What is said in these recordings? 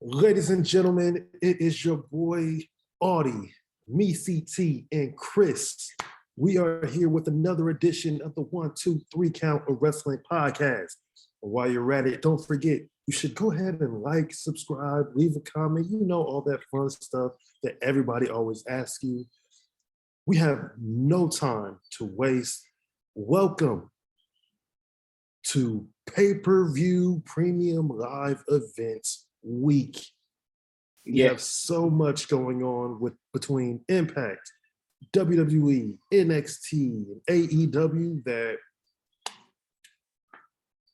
Ladies and gentlemen, it is your boy Audie, me, CT, and Chris. We are here with another edition of the 1, 2, 3 Count of Wrestling podcast. And while you're at it, don't forget, you should go ahead and like, subscribe, leave a comment. You know, all that fun stuff that everybody always asks you. We have no time to waste. Welcome to pay-per-view premium live events week. We have so much going on between Impact, WWE, NXT, and AEW that,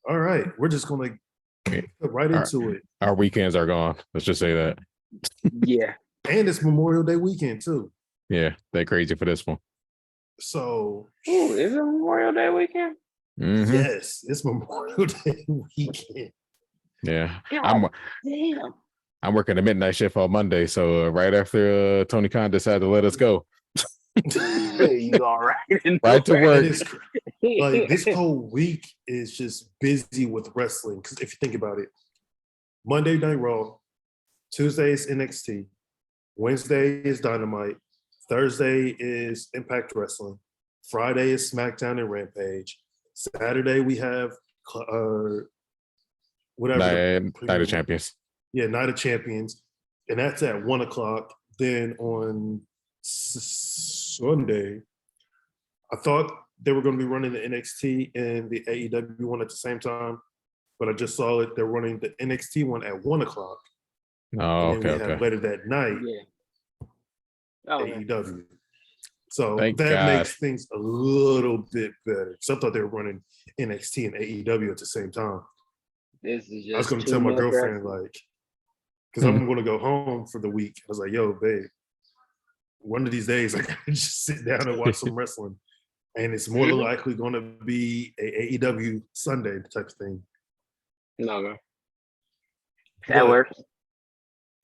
all right, we're just going to get right into it. Our weekends are gone. Let's just say that. Yeah. And it's Memorial Day weekend, too. Yeah, they're crazy for this one. So. Is it Memorial Day weekend? Mm-hmm. Yes, it's Memorial Day weekend. Yeah. Damn. I'm working a midnight shift on Monday, so right after Tony Khan decided to let us go. You all right? Right to work. Like this whole week is just busy with wrestling. Because if you think about it, Monday Night Raw, Tuesday is NXT, Wednesday is Dynamite, Thursday is Impact Wrestling, Friday is SmackDown and Rampage, Saturday we have whatever. Night of Champions. Yeah, Night of Champions. And that's at 1 o'clock. Then on Sunday, I thought they were going to be running the NXT and the AEW one at the same time. But I just saw it. They're running the NXT one at 1 o'clock. Oh, and then we have later that night, AEW. So that makes things a little bit better. Because I thought they were running NXT and AEW at the same time. This is just I was going to tell my girlfriend, like, because I'm going to go home for the week. I was like, yo, babe, one of these days I got to just sit down and watch some wrestling. And it's more than likely going to be a AEW Sunday type of thing. No. That works.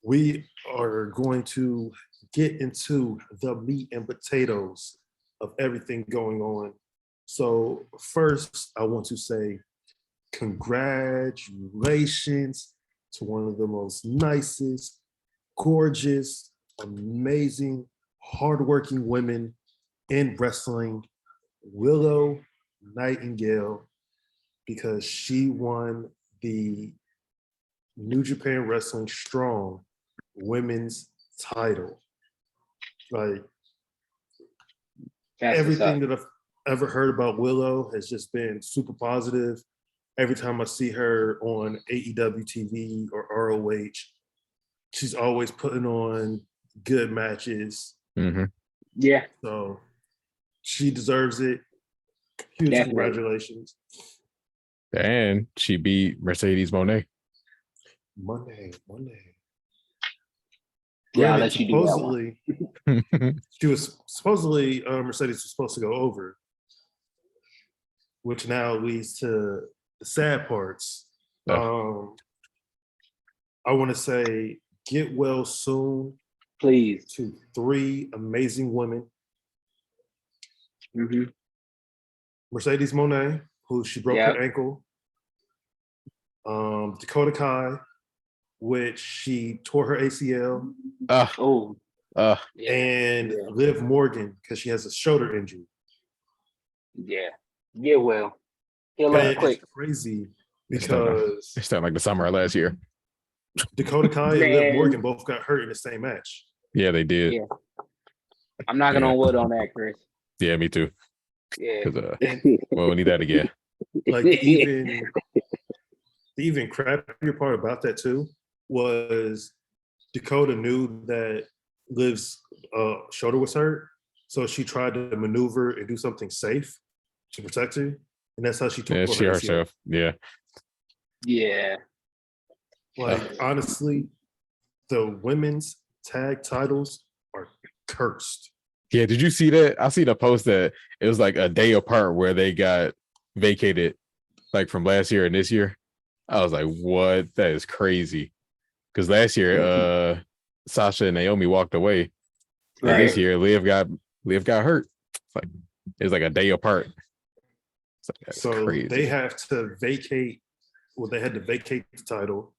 We are going to get into the meat and potatoes of everything going on. So first, I want to say congratulations to one of the most nicest, gorgeous, amazing, hardworking women in wrestling, Willow Nightingale, because she won the New Japan Wrestling Strong women's title. Like, everything that I've ever heard about Willow has just been super positive. Every time I see her on AEW TV or ROH, she's always putting on good matches. Mm-hmm. Yeah. So she deserves it. Huge congratulations. And she beat Mercedes Moné. Monday. Yeah, I'll let you do that one. She was supposedly Mercedes was supposed to go over, which now leads to the sad parts. I want to say get well soon, please, to 3 amazing women. Mm-hmm. Mercedes Moné, who she broke her ankle. Dakota Kai, which she tore her ACL. And Liv Morgan, because she has a shoulder injury. Yeah. Get well. Heal up quick. It's crazy because it's not like the summer of last year. Dakota Kai and Liv Morgan both got hurt in the same match. Yeah, they did. Yeah. I'm knocking on wood on that, Chris. Yeah, me too. Yeah. Well, we need that again. Like the even crappier part about that too was Dakota knew that Liv's shoulder was hurt, so she tried to maneuver and do something safe to protect her, and that's how she took herself. Yeah. Like honestly, the women's tag titles are cursed. Yeah, did you see that? I see the post that it was like a day apart where they got vacated, like from last year and this year. I was like, what? That is crazy. Because last year, Sasha and Naomi walked away. And this year, Liv got hurt. It's like a day apart. So crazy. They have to vacate. Well, they had to vacate the title.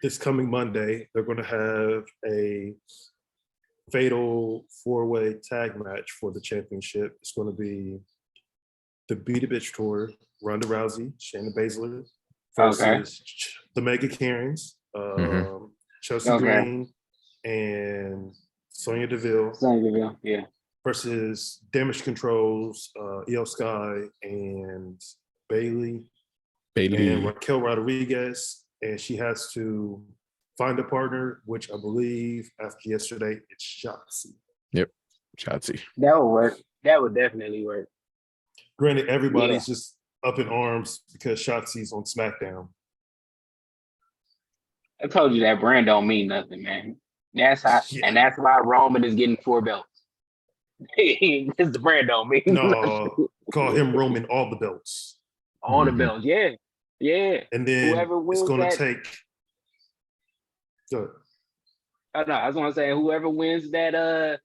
this coming Monday, they're going to have a fatal 4-way tag match for the championship. It's going to be the Beat a Bitch Tour, Ronda Rousey, Shayna Baszler versus the Mega Karens, Chelsea Green and Sonya Deville. Yeah. Versus Damage Control's Io Sky and Bailey and Raquel Rodriguez. And she has to find a partner, which I believe after yesterday, it's Shotzi. Yep, Shotzi. That would work. That would definitely work. Granted, everybody's just up in arms because Shotzi's on SmackDown. I told you that brand don't mean nothing, man. That's how, and that's why Roman is getting 4 belts. Because the brand don't mean nothing. Call him Roman all the belts. All the belts, yeah. And then it's going to take. Good. I know. I was going to say, whoever wins that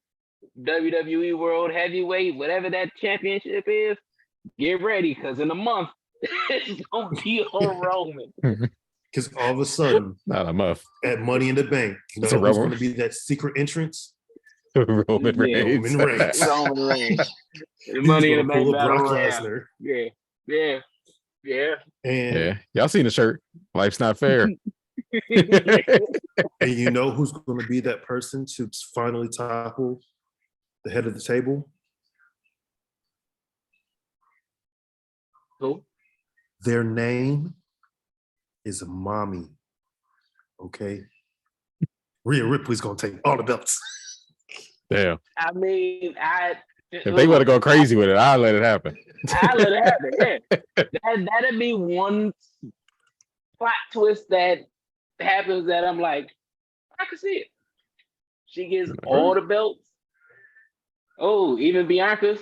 WWE World Heavyweight, whatever that championship is, get ready because in a month it's going to be on Roman. Because all of a sudden, not a month at Money in the Bank, you know who's going to be that secret entrance? Roman Reigns. Roman Reigns. Money in the Bank battle royale. Yeah. And y'all seen the shirt? Life's not fair. And you know who's going to be that person to finally topple the head of the table? Who? Their name is Mommy. Okay? Rhea Ripley's going to take all the belts. Damn. I mean, if they want to go crazy with it, I'll let it happen. I'll let it happen, yeah. That'd be one plot twist that happens that I'm like, I can see it. She gets all the belts. Oh, even Bianca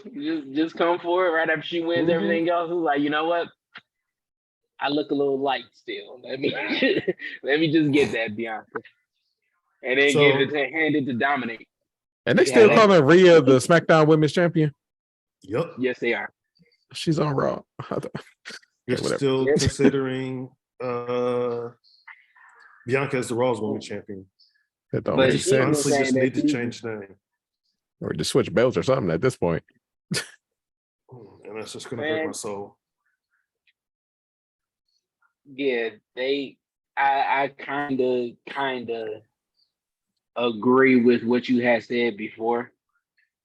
just come for it right after she wins everything else. Who's like, you know what? I look a little light still. Let me just get that Bianca. And then hand it to Dominic. And they still calling Rhea the SmackDown Women's Champion? Yep. Yes, they are. She's on Raw. You're still considering Bianca as the Raw's Women's Champion. That don't make sense. Honestly, just need to change the name. Or just switch belts or something at this point. And that's just going to hurt my soul. Yeah, I kind of agree with what you had said before.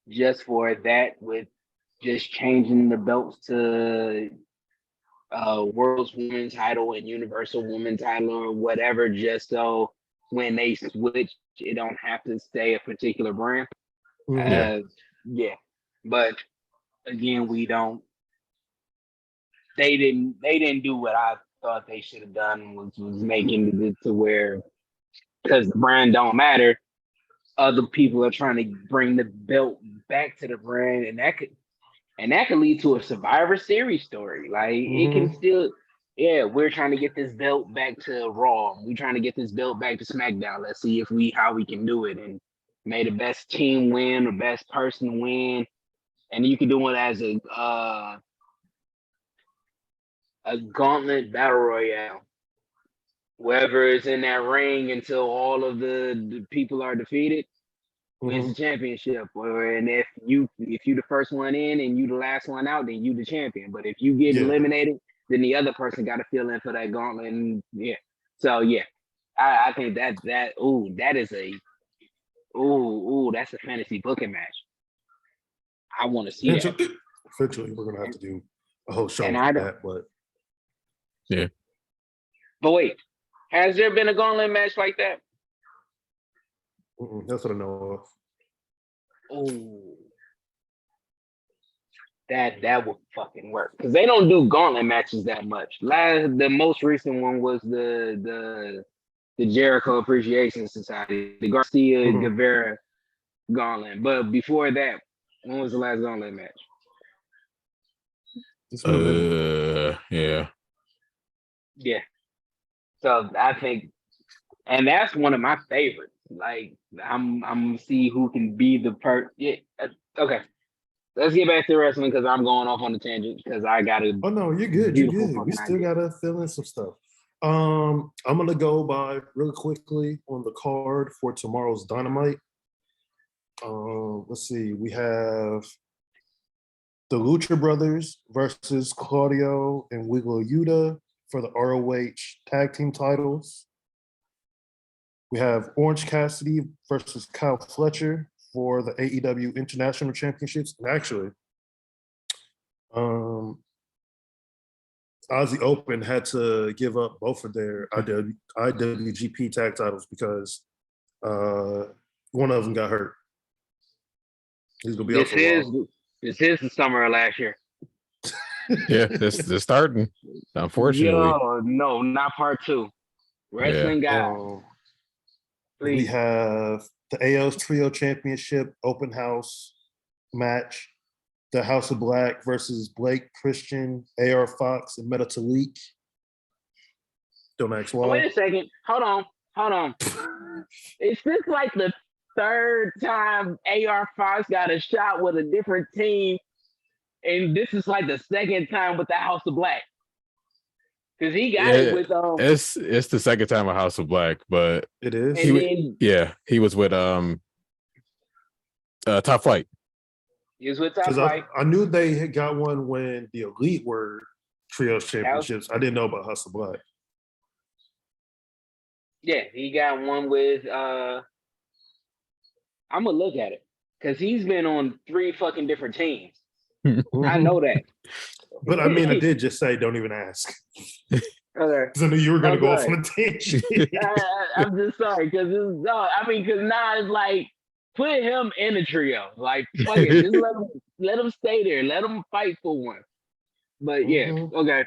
Just for that, with just changing the belts to World's Women's Title and Universal Women's Title or whatever, just so when they switch, it don't have to stay a particular brand. But again, they didn't do what I thought they should have done, which was making it to where, because the brand don't matter, other people are trying to bring the belt back to the brand, and that could lead to a Survivor Series story. Like it can still, we're trying to get this belt back to Raw. We're trying to get this belt back to SmackDown. Let's see how we can do it, and may the best team win or best person win, and you can do it as a gauntlet battle royale. Whoever is in that ring until all of the people are defeated wins the championship. And if you the first one in and you the last one out, then you the champion. But if you get eliminated, then the other person got to fill in for that gauntlet. And I think that's a fantasy booking match. I want to see that. Eventually, we're gonna have to do a whole show on that, but But wait, has there been a gauntlet match like that? That's what I know of. Oh, that would fucking work, because they don't do gauntlet matches that much. The most recent one was the Jericho Appreciation Society, the Garcia Guevara gauntlet. But before that, when was the last gauntlet match? Yeah. So I think, and that's one of my favorites. Like I'm gonna see who can be the okay. Let's get back to wrestling, because I'm going off on a tangent because I got to. Oh no, you're good. You're good. We still gotta fill in some stuff. I'm gonna go by really quickly on the card for tomorrow's Dynamite. Let's see. We have the Lucha Brothers versus Claudio and Wiggle Yuta for the ROH tag team titles. We have Orange Cassidy versus Kyle Fletcher for the AEW International Championships. And actually, Aussie Open had to give up both of their IWGP tag titles because one of them got hurt. He's gonna be out for a while. This is the summer of last year. Yeah, this starting. Unfortunately, no, not part 2. Wrestling guy. We have the AO's Trio Championship open house match. The House of Black versus Blake Christian, AR Fox, and Meta Talik. Don't ask why. Wait a second. Hold on. Is this like the 3rd time AR Fox got a shot with a different team, and this is like the 2nd time with the House of Black? Because he got it with it's the 2nd time with House of Black, but it is. He was with Top Flight. He was with Top Flight. I knew they had got one when the Elite were Trios Championships. I didn't know about House of Black. Yeah, he got one with I'm gonna look at it because he's been on 3 fucking different teams. I know that. But I mean, I did just say don't even ask. Okay. Because I knew you were going to go off on a tangent. I'm just sorry because because now it's like put him in a trio. Like fuck it, just let him stay there. Let him fight for one. But yeah, okay.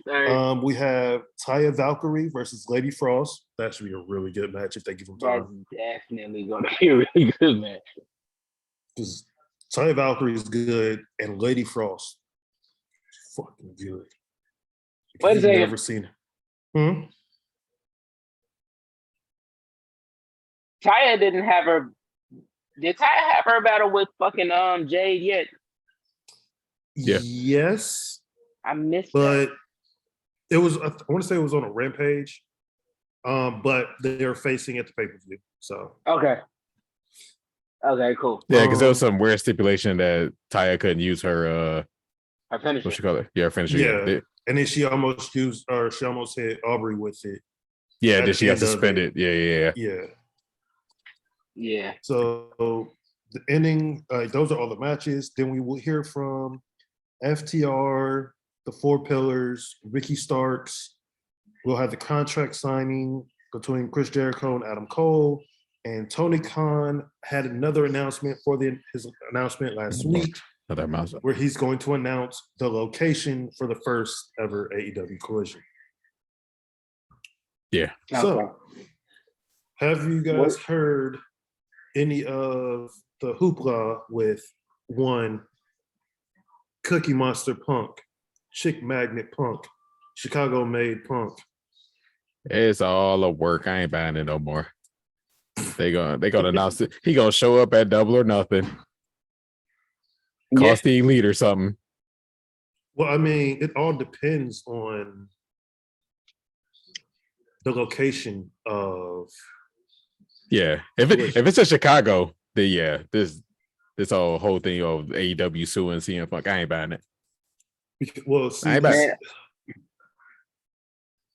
All right. We have Taya Valkyrie versus Lady Frost. That should be a really good match if they give them time. That's definitely going to be a really good match. Because Taya Valkyrie is good, and Lady Frost fucking good. Wait a second. Never seen her. Taya didn't have her. Did Taya have her battle with fucking Jade yet? Yeah. Yes. I missed but it was, I want to say it was on a Rampage. But they're facing at the pay-per-view. So okay, cool. Yeah, because there was some weird stipulation that Taya couldn't use her finisher. What you call it? Yeah, her finisher. Yeah. And then she almost hit Aubrey with it. Yeah, then she got suspended. Yeah. So the ending, those are all the matches. Then we will hear from FTR, the Four Pillars, Ricky Starks. We'll have the contract signing between Chris Jericho and Adam Cole. And Tony Khan had another announcement for his announcement last week, where he's going to announce the location for the first ever AEW Collision. Yeah. So, have you guys heard any of the hoopla with one Cookie Monster Punk, Chick Magnet Punk, Chicago Made Punk? It's all a work. I ain't buying it no more. They gonna announce it. He gonna show up at Double or Nothing. Cost the Elite or something. Well, I mean, it all depends on the location of. Yeah, if it's in Chicago, then yeah, this whole thing of AEW suing CM Punk, I ain't buying it. Well, see, I ain't buying it.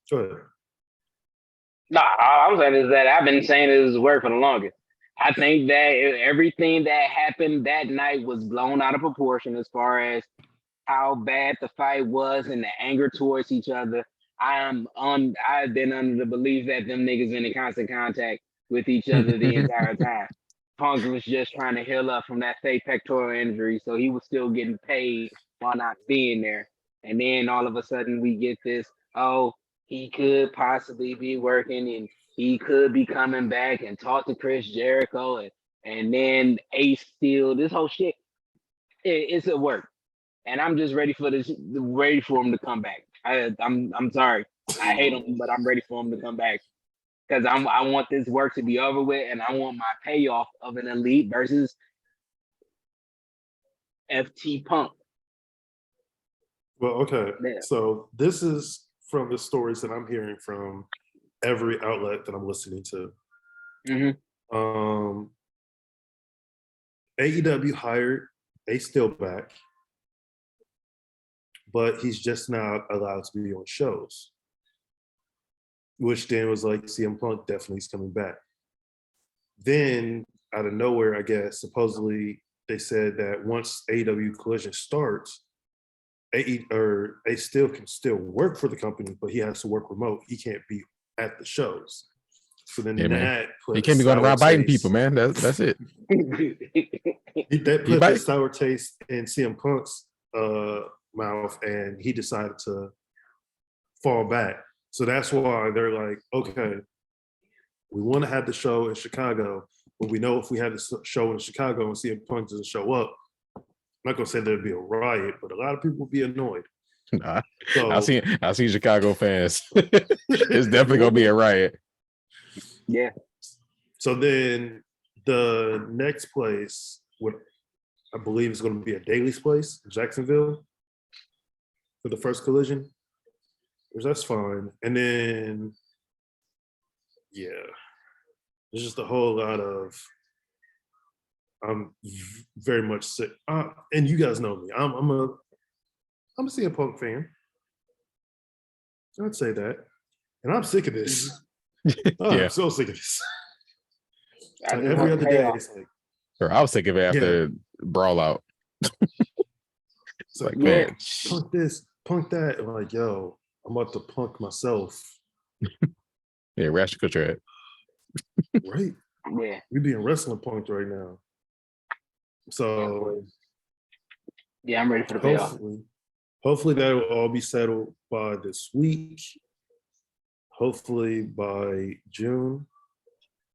Go ahead. No, all I'm saying is that I've been saying this word for the longest. I think that everything that happened that night was blown out of proportion as far as how bad the fight was and the anger towards each other. I've been under the belief that them niggas in constant contact with each other the entire time. Punk was just trying to heal up from that fake pectoral injury, so he was still getting paid while not being there. And then all of a sudden we get this, he could possibly be working and he could be coming back and talk to Chris Jericho and then Ace Steel, this whole shit. It's at work. And I'm just ready for him to come back. I'm sorry. I hate him, but I'm ready for him to come back. Because I want this work to be over with and I want my payoff of an Elite versus FT Punk. Well, okay. Yeah. So this is from the stories that I'm hearing from every outlet that I'm listening to. AEW hired Ace Stillback, but he's just not allowed to be on shows. Which then was like, CM Punk definitely is coming back. Then out of nowhere, I guess, supposedly they said that once AEW Collision starts, Ace still can still work for the company, but he has to work remote. He can't be at the shows. So then that put he can't be going around biting people, man. That's it. That put the sour taste in CM Punk's mouth, and he decided to fall back. So that's why they're like, okay, we want to have the show in Chicago, but we know if we have the show in Chicago and CM Punk doesn't show up, I'm not gonna say there'd be a riot, but a lot of people will be annoyed. Nah, so, I see Chicago fans. It's definitely gonna be a riot. Yeah. So then the next place, what I believe is going to be a Daly's place, Jacksonville, for the first Collision, which that's fine. And then, yeah, there's just a whole lot of. I'm very much sick, and you guys know me. I'm a CM Punk fan. I'd say that, and I'm sick of this. I'm so sick of this. Like every other day, it's like. I was sick of it after Brawl Out. It's like, man, punk this, punk that. I'm like, yo, I'm about to punk myself. Yeah, rash cut your head. Right? Yeah. We being wrestling punked right now. So yeah, I'm ready for the payoff. Hopefully that will all be settled by this week. Hopefully by June.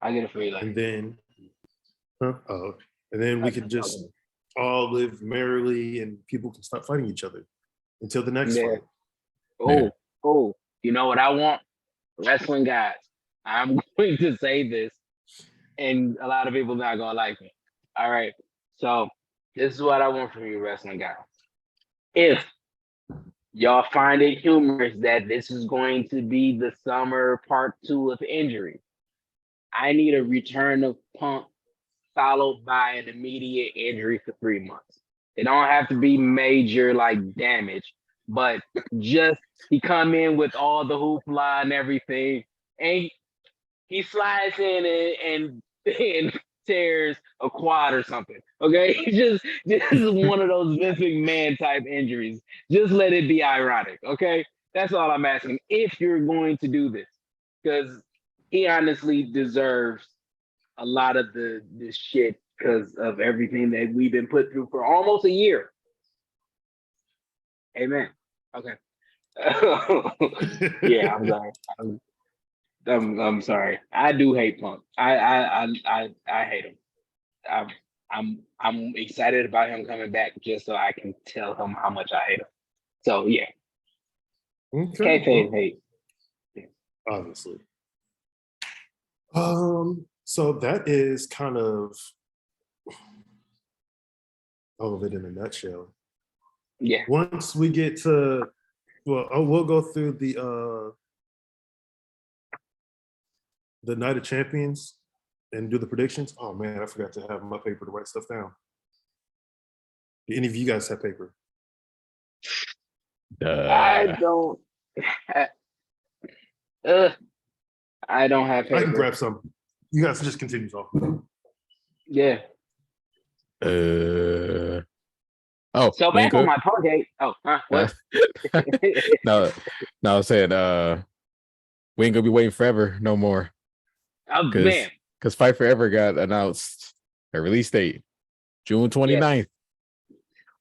I get it for you. And then, we can just all live merrily, and people can stop fighting each other until the next fight. Oh! You know what I want? Wrestling guys. I'm going to say this, and a lot of people not gonna like me. All right, so this is what I want from you, wrestling guys. If y'all find it humorous that this is going to be the summer part 2 of injury, I need a return of Punk followed by an immediate injury for 3 months. It don't have to be major like damage, but just he come in with all the hoopla and everything, and he slides in and tears a quad or something. Okay, just one of those Vince McMahon type injuries. Just let it be ironic. Okay, that's all I'm asking. If you're going to do this, because he honestly deserves a lot of the shit because of everything that we've been put through for almost a year. Amen. Okay. Yeah, I'm sorry. I'm sorry. I do hate Punk. I hate him. I'm excited about him coming back just so I can tell him how much I hate him. So yeah. Okay. Kayfabe hate. Obviously. So that is kind of all of it in a nutshell. Yeah. Once we get to, we'll go through the Night of Champions and do the predictions. Oh man, I forgot to have my paper to write stuff down. Do any of you guys have paper? I don't. I don't have paper. I can grab some. You guys just continue talking. Yeah. Oh. So back on my Punkgate. Oh, what? No, I said we ain't gonna be waiting forever no more. Oh man. Because Fight Forever got announced a release date, June 29th. Yes.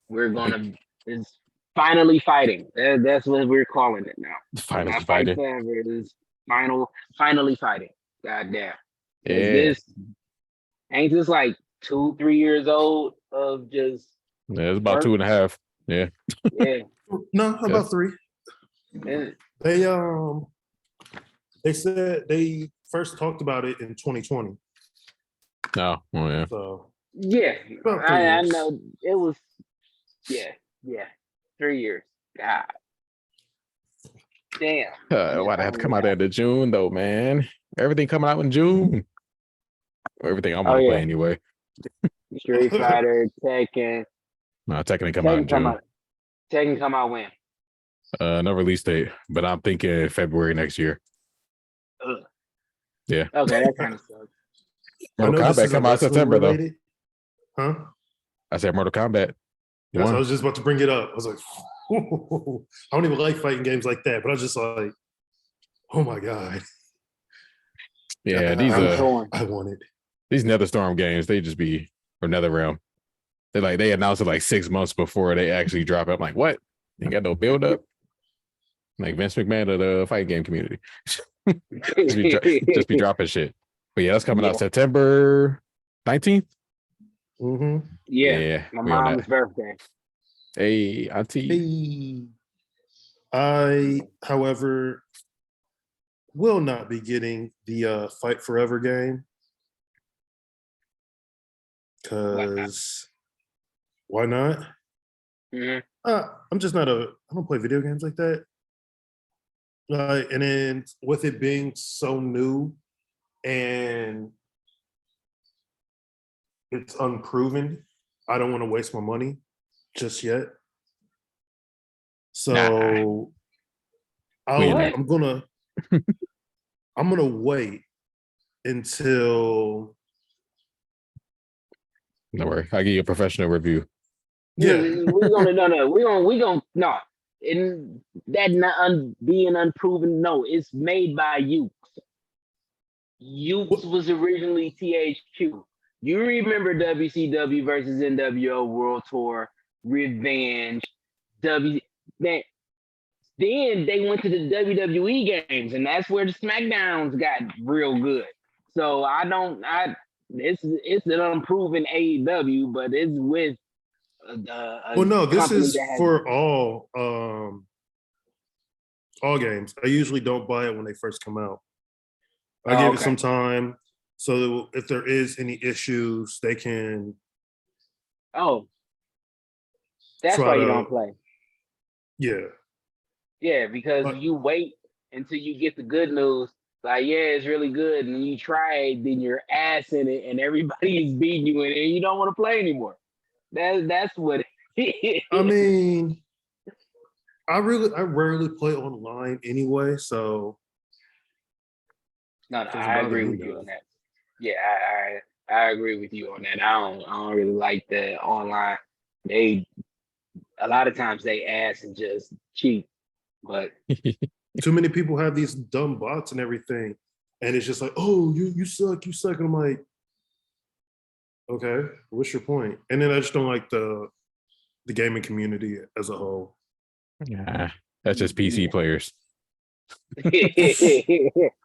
We're gonna it's finally fighting. That's what we're calling it now. Finally fighting. Fight Forever is finally fighting. God damn. Yeah. This ain't this like 2-3 years old of just it's about 2.5. Yeah. Yeah. No, about 3. Yeah. They said they first talked about it in 2020. Oh, yeah. So yeah, I know it was. Yeah, 3 years. God. Damn. Why they have to come out at the June though, man? Everything coming out in June. Everything I want to play anyway. Street Fighter, Tekken. No, Tekken come out in June. Tekken come out when? No release date, but I'm thinking February next year. Ugh. Yeah. Okay, that kind of sucks. Mortal Kombat come out September related. Though. Huh? I said Mortal Kombat. Yes, I was just about to bring it up. I was like, I don't even like fighting games like that, but I was just like, oh my god. Yeah, I want it. These NetherStorm games, they just be or NetherRealm. They announced it like 6 months before they actually drop it. I'm like, what? Ain't got no build up. Like Vince McMahon of the fighting game community. just be dropping shit. But yeah, that's coming out September 19th. Mm-hmm. Yeah, my mom's birthday. Hey, auntie. I, however, will not be getting the Fight Forever game because why not? Mm-hmm. I'm just not I don't play video games like that. And then with it being so new and it's unproven, I don't want to waste my money just yet. So I'm gonna wait until. Don't worry, I'll give you a professional review. Yeah, we're gonna in that being unproven. No, it's made by Ukes. Ukes was originally THQ. You remember WCW versus NWO World Tour, Revenge, Then they went to the WWE games, and that's where the SmackDowns got real good. So it's an unproven AEW, but it's with well, no, this is for all games. I usually don't buy it when they first come out. I give it some time, so if there is any issues, they can. Oh, that's why you don't play. Yeah. Yeah, because you wait until you get the good news. Like, yeah, it's really good, and you try it, then you're ass in it, and everybody's beating you in it, and you don't want to play anymore. That's what. I mean, I rarely play online anyway, so. No, I agree with you on that. Yeah, I agree with you on that. I don't really like the online. A lot of times they ask and just cheat, but too many people have these dumb bots and everything, and it's just like, oh, you suck, and I'm like, okay, what's your point? And then I just don't like the gaming community as a whole. Yeah, that's just PC players.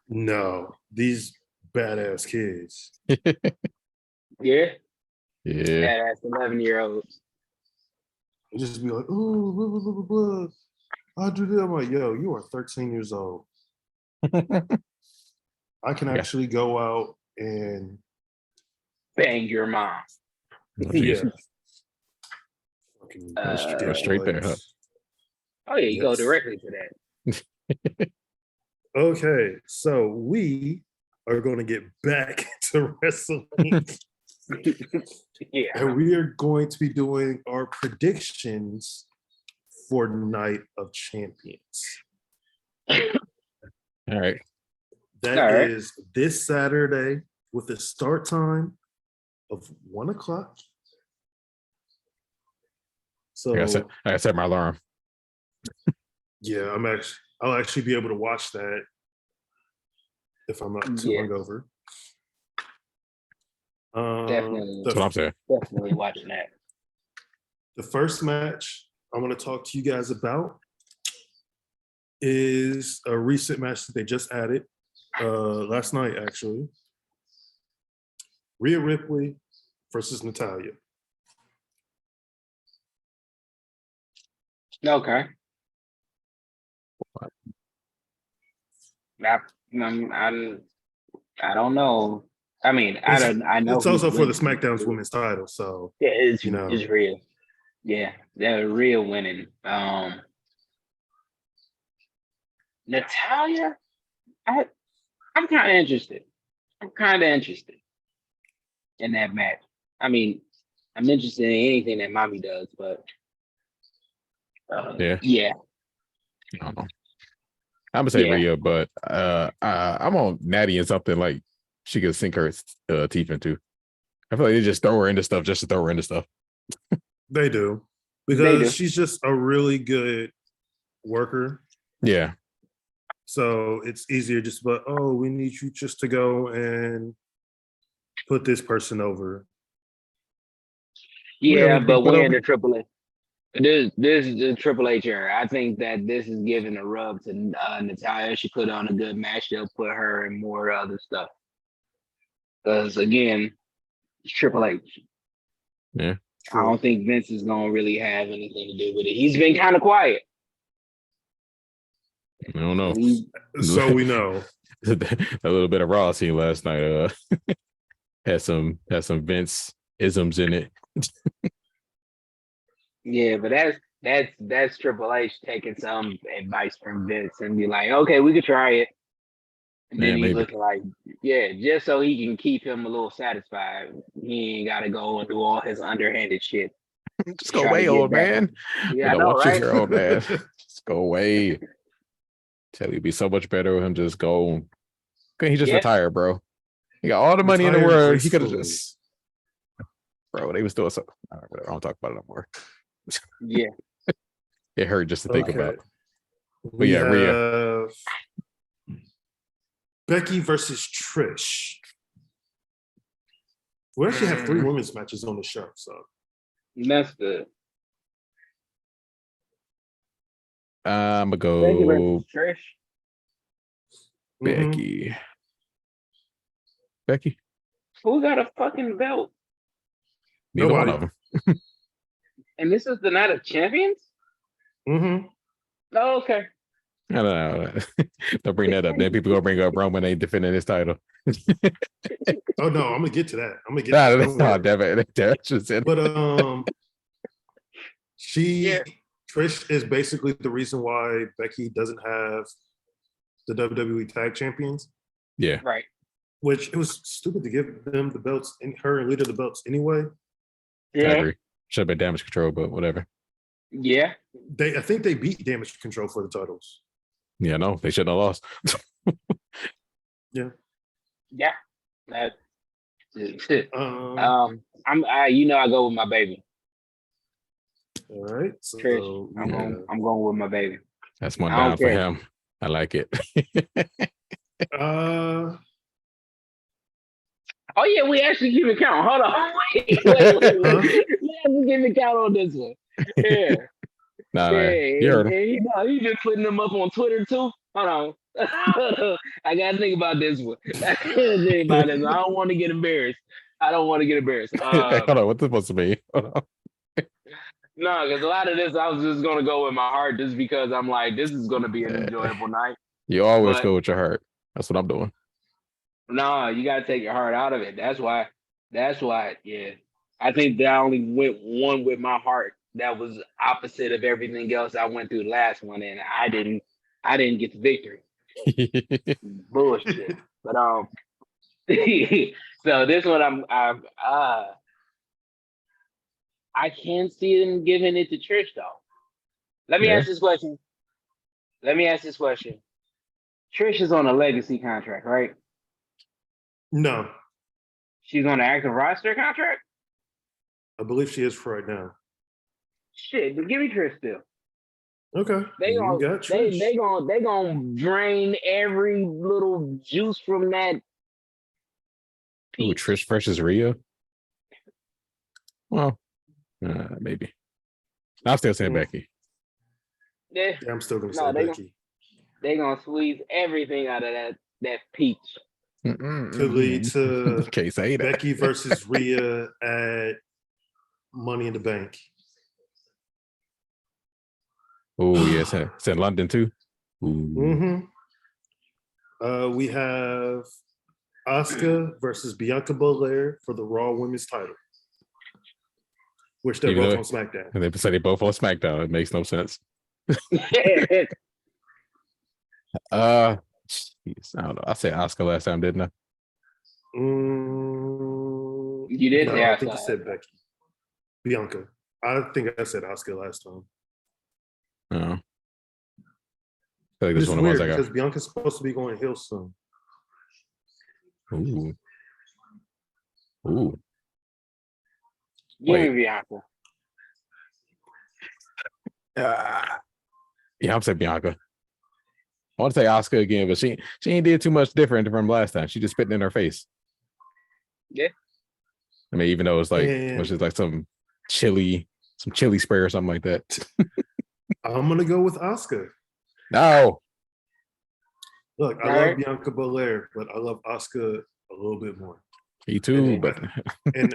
No, these badass kids. Yeah. Yeah. Badass 11-year-olds. Just be like, oh, blah, blah, blah, blah. I do that. I'm like, yo, you are 13 years old. I can actually go out and bang your mom. Yeah. Go straight there, huh? Oh yeah, you go directly to that. Okay, so we are going to get back to wrestling. Yeah. And we are going to be doing our predictions for Night of Champions. All right. That is this Saturday with a start time of 1:00. So I set my alarm. Yeah, I'll actually be able to watch that if I'm not too hungover. Definitely. That's what I'm saying. Definitely watching that. The first match I want to talk to you guys about is a recent match that they just added last night, actually. Rhea Ripley versus Natalya. Okay. I don't know. I mean, I know it's also for the SmackDown's women's title, so yeah, it's real. Yeah, they're real winning. Natalia, I'm kind of interested. I'm kind of interested in that match. I mean, I'm interested in anything that Mommy does, but yeah. I don't know. I'm gonna say Yeah. Rhea, but I'm on Natty and something like she could sink her teeth into. I feel like they just throw her into stuff just to throw her into stuff. They do. They Because do. she's just a really good worker. Yeah. So it's easier just, but we need you just to go and put this person over. Yeah, We but put we're over- in the Triple H. This is the Triple H era. I think that this is giving a rub to Natalia. She put on a good match. They'll put her in more other stuff. Because again, it's Triple H. Yeah. I don't think Vince is gonna really have anything to do with it. He's been kind of quiet. I don't know. So we know. A little bit of Raw scene last night had some Vince isms in it. Yeah, but that's Triple H taking some advice from Vince and be like, okay, we could try it. And then he's looking like, just so he can keep him a little satisfied. He ain't gotta go and do all his underhanded shit. Just go away, old man. Yeah, I know, right? Your old man. Just go away. Tell you, it'd be so much better with him just go. He just retired, bro. He got all the money in the world. He could have just, bro. They was doing something. Whatever. I don't talk about it no more. Yeah, it hurt just to think about. But we have Rhea, Becky versus Trish. We actually have 3 women's matches on the show, so that's good. I'm gonna go Becky versus Trish. Becky. Becky. Who got a fucking belt? Neither one of them. And this is the night of champions? Mm-hmm. Oh, okay. I don't know. Don't bring that up. Then people gonna bring up Roman ain't defending his title. Oh no, I'm gonna get to that. I'm gonna get to that. But Trish is basically the reason why Becky doesn't have the WWE Tag Champions. Yeah. Right. Which it was stupid to give them the belts and her and Lita the belts anyway. Yeah. I agree. Should have been Damage Control, but whatever. Yeah. I think they beat Damage Control for the titles. Yeah, no, they shouldn't have lost. Yeah. Yeah. That's it. I go with my baby. All right. So Trish, I'm going with my baby. That's one down for him. I like it. Oh yeah, we actually keep it count. Hold on. Wait. We actually keep it count on this one. Yeah. You heard him. He just putting them up on Twitter too. Hold on. I gotta think about this one. I don't want to get embarrassed. Hold on, what's this supposed to be? No, because a lot of this I was just gonna go with my heart just because I'm like, this is gonna be an enjoyable night. You always go with your heart. That's what I'm doing. No, you gotta take your heart out of it. That's why, yeah. I think that I only went one with my heart that was opposite of everything else I went through the last one, and I didn't get the victory. Bullshit. But so this one I can see them giving it to Trish though. Let me ask this question. Trish is on a legacy contract, right? No. She's on an active roster contract? I believe she is for right now. Shit, but give me Trish still. Okay. They gonna drain every little juice from that. Ooh, Trish versus Rhea? Well, maybe. I'm still saying Becky. Yeah, I'm still gonna say Becky. They gonna squeeze everything out of that peach. Could lead to Can't say that. Becky versus Rhea at Money in the Bank. Oh yes, it's in London too. Mm-hmm. We have Asuka versus Bianca Belair for the Raw Women's title, which they're both on SmackDown. And they say they both on SmackDown. It makes no sense. Jeez, I don't know. I said Oscar last time, didn't I? You did No, say I Oscar. think you said Becky. Bianca. I think I said Oscar last time. No. I feel like this It's one of the ones weird I got. because Bianca's supposed to be going heel soon. Ooh. Ooh. Give me Wait. Bianca. Yeah, I'm saying Bianca. I want to say Oscar again, but she ain't did too much different from last time. She just spitting in her face. Yeah. I mean, even though it's like, And- which is like some chili spray or something like that. I'm gonna go with Oscar. No. Look, I All love right. Bianca Belair, but I love Oscar a little bit more. Me too, And- but And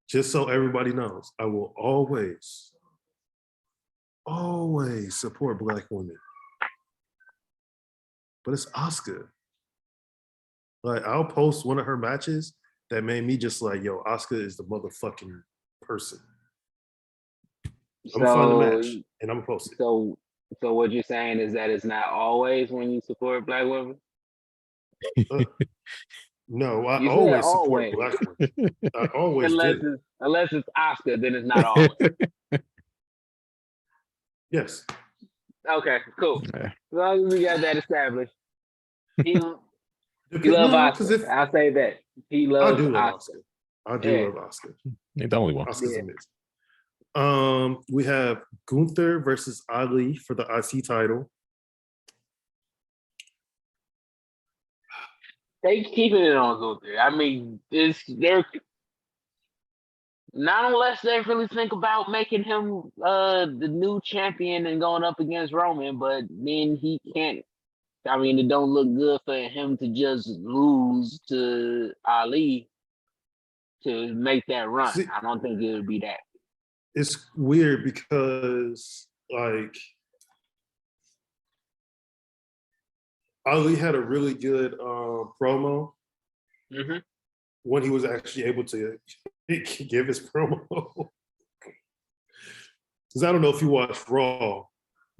just so everybody knows, I will always support Black women. But it's Oscar. Like, I'll post one of her matches that made me just like, yo, Oscar is the motherfucking person. I'm gonna find the match and I'm gonna post it. So what you're saying is that it's not always when you support Black women? No, I You said always support always. Black women. I always do. Unless it's Oscar, then it's not always. Yes. Okay, cool. Yeah. As long as we got that established. He love No, 'cause Oscar. I'll say that. He I loves do love Oscar. Oscar. I do Yeah. love Oscar. ain't the only one. Oscar's Yeah. amazing. We have Gunther versus Ali for the IC title. They keeping it on Gunther. I mean, they're not unless they really think about making him the new champion and going up against Roman, but then he can't. I mean, it don't look good for him to just lose to Ali to make that run. See- I don't think it would be that. It's weird because like Ali had a really good promo Mm-hmm. when he was actually able to give his promo. Because I don't know if you watched Raw,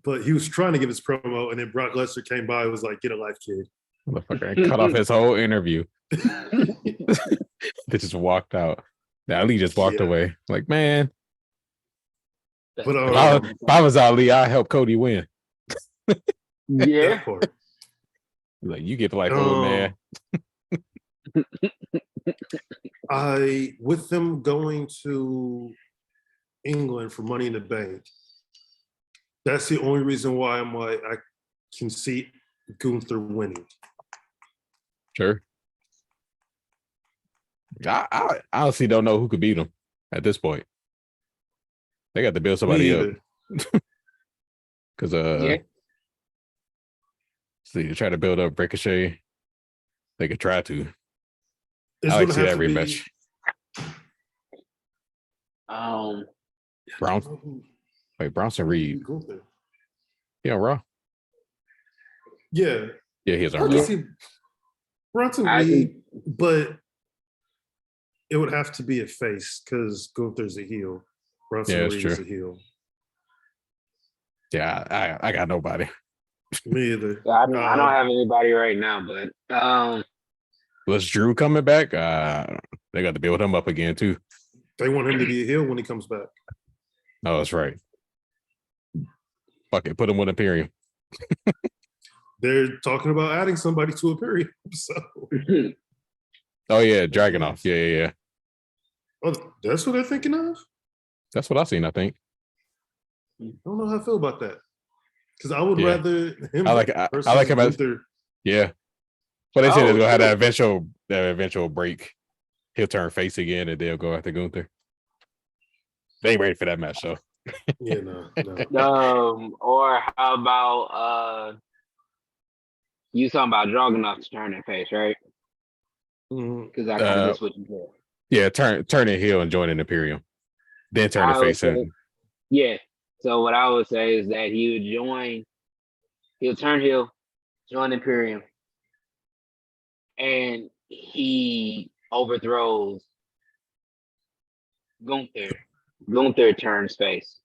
but he was trying to give his promo, and then Brock Lesnar came by and was like, "Get a life, kid." Motherfucker and cut off his whole interview. They just walked out. Now Ali just walked Yeah. away. Like, man, But if I was Ali, I'd help Cody win. Yeah. that part. Like, you get the like, old man. With them going to England for Money in the Bank, that's the only reason why I'm like, I can see Gunther winning. Sure. I honestly don't know who could beat him at this point. They got to build somebody up. Because Yeah. see, to try to build up Ricochet, they could try to. It's I like to gonna see have that to be- rematch. Brown. Wait, Bronson Reed. Gunther. Yeah, Raw. Yeah, Yeah, he's I on can Raw. see Bronson I Reed, but it would have to be a face because Gunther's a heel. Bronson Yeah, that's Reed is true. a heel. Yeah, I got nobody. Me either. I don't have anybody right now, but Was Drew coming back? They got to build him up again too. They want him to be a heel when he comes back. Oh, that's right. Fuck it, put him with Imperium. They're talking about adding somebody to Imperium. So, Oh yeah, Dragunov. Yeah. oh, that's what they're thinking of. That's what I seen. I think. I don't know how I feel about that because I would Yeah. rather him. I like him as Gunther. yeah. But they said they're gonna have true. that eventual break. He'll turn face again, and they'll go after Gunther. They ain't ready for that match, though. Yeah, no. Or how about you talking about Dragunov turning face, right? Mhm. Because I kind of missed what you said. Yeah, turn it heel and join an Imperium, then turn I the would face say- and Yeah. So what I would say is that he'll turn heel, join Imperium, and he overthrows Gunther. Gunther turns face.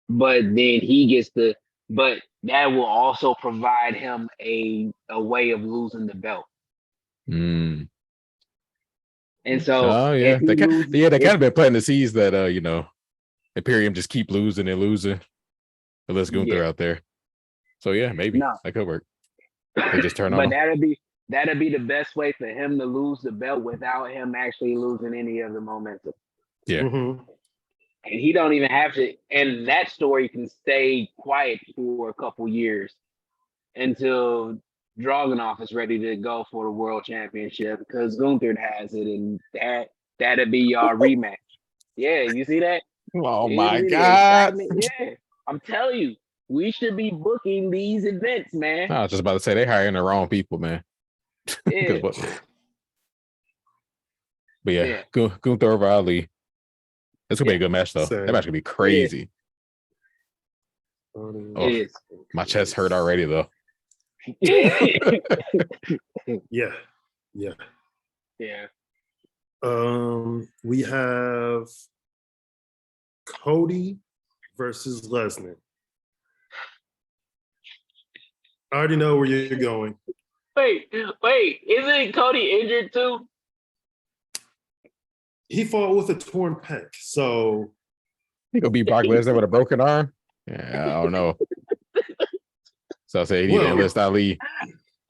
But then he gets to but that will also provide him a way of losing the belt. Mm. And so Oh if yeah, he loses, they kind of been planting the seeds that Imperium just keep losing and losing unless Gunther out there. So yeah, maybe no, that could work. They just turn on but him. that'd be the best way for him to lose the belt without him actually losing any of the momentum. Yeah. Mm-hmm. And he don't even have to. And that story can stay quiet for a couple years until Dragunov is ready to go for the world championship because Gunther has it, and that'd be your rematch. Yeah, you see that? Oh You my see the god! excitement? Yeah, I'm telling you, we should be booking these events, man. I was just about to say they hiring the wrong people, man. Yeah, but yeah, Gunther over Ali. It's gonna be a good match though. Same. That match gonna be crazy. It is. My chest hurt already though. Yeah. We have Cody versus Lesnar. I already know where you're going. Wait, isn't Cody injured too? He fought with a torn pec, so He gonna beat Brock Lesnar with a broken arm? Yeah, I don't know. So I say he need to enlist Ali.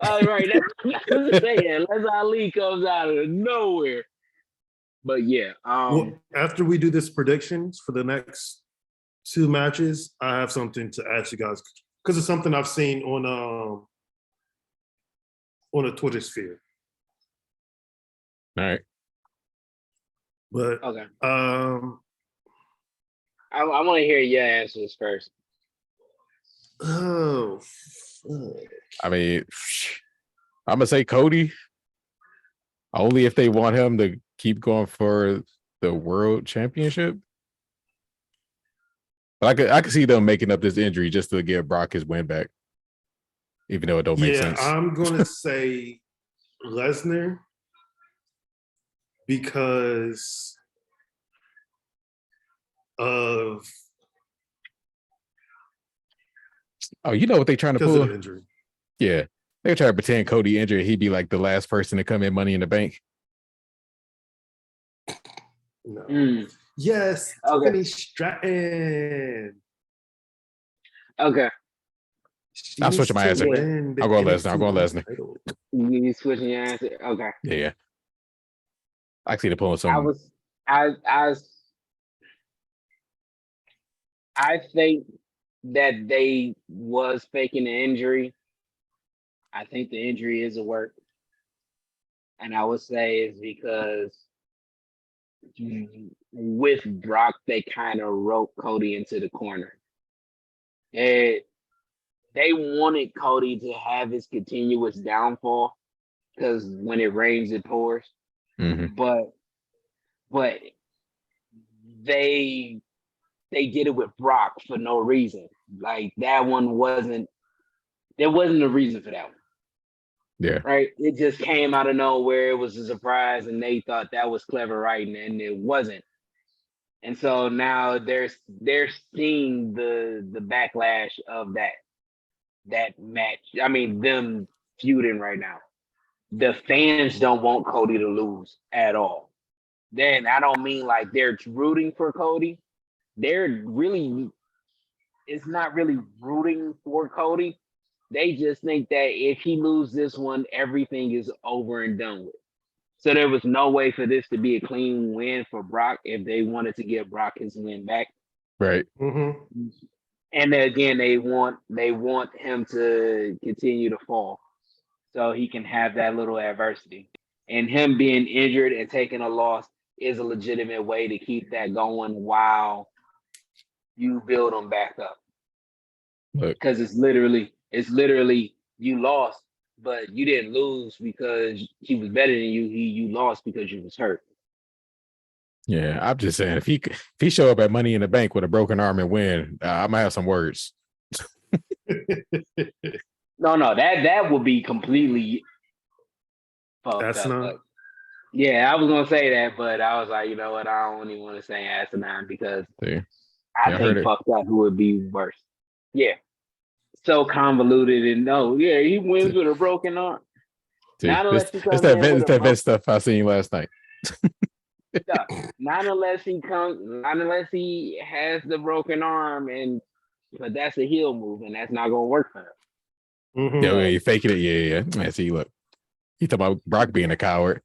All right, that's what I'm saying. Unless Ali comes out of nowhere. But yeah, well, after we do this predictions for the next 2 matches, I have something to ask you guys because it's something I've seen on a Twitter sphere. All right. But okay. I want to hear your answers first. Oh, I mean, I'm gonna say Cody. Only if they want him to keep going for the world championship. But I could see them making up this injury just to give Brock his win back, even though it don't make sense. I'm gonna say Lesnar because of you know what they trying to because pull? of the injury. Yeah, they try to pretend Cody injured. He'd be like the last person to come in Money in the Bank. No. Yes, Tiffany Stratton. Okay. I'm switching my answer. I'm going Lesnar. You switching your answer? Okay. Yeah. I see the pulling some. I think that they was faking the injury. I think the injury is a work. And I would say it's because with Brock, they kind of wrote Cody into the corner. They wanted Cody to have his continuous downfall because when it rains, it pours. Mm-hmm. But they did it with Brock for no reason. Like that one there wasn't a reason for that one. Yeah. Right. It just came out of nowhere. It was a surprise, and they thought that was clever writing, and it wasn't. And so now they're seeing the backlash of that match. I mean, them feuding right now. The fans don't want Cody to lose at all. Then I don't mean like they're rooting for Cody. It's not really rooting for Cody. They just think that if he loses this one, everything is over and done with. So there was no way for this to be a clean win for Brock if they wanted to give Brock his win back. Right. Mm-hmm. And then again, they want him to continue to fall so he can have that little adversity. And him being injured and taking a loss is a legitimate way to keep that going while you build him back up. Because it's literally you lost, but you didn't lose because he was better than you. You lost because you was hurt. Yeah, I'm just saying if he show up at Money in the Bank with a broken arm and win, I might have some words. No, that would be completely fucked That's up. not. Yeah, I was gonna say that, but I was like, you know what? I don't even want to say asinine because I think fucked up would be worse. Yeah. so convoluted and no, yeah, he wins with a broken arm. See, Not unless he it's comes that in with it's a that broken vet stuff I seen last night. stuff. Not unless he has the broken arm, but that's a heel move, and that's not gonna work for him. Mhm. Yeah, you faking it. Yeah. Man, see, look, he talking about Brock being a coward,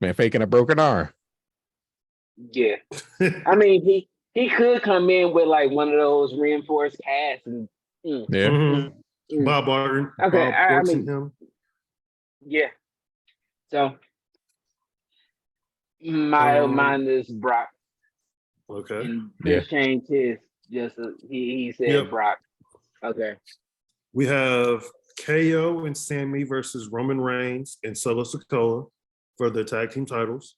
man, faking a broken arm. Yeah, I mean he could come in with like one of those reinforced casts and Yeah. Bob Orton. Okay, Bob I Orton mean, him. yeah. So mine is Brock, Okay. and Chris changed his. He said Brock. Okay. We have KO and Sammy versus Roman Reigns and Solo Sikoa for the tag team titles.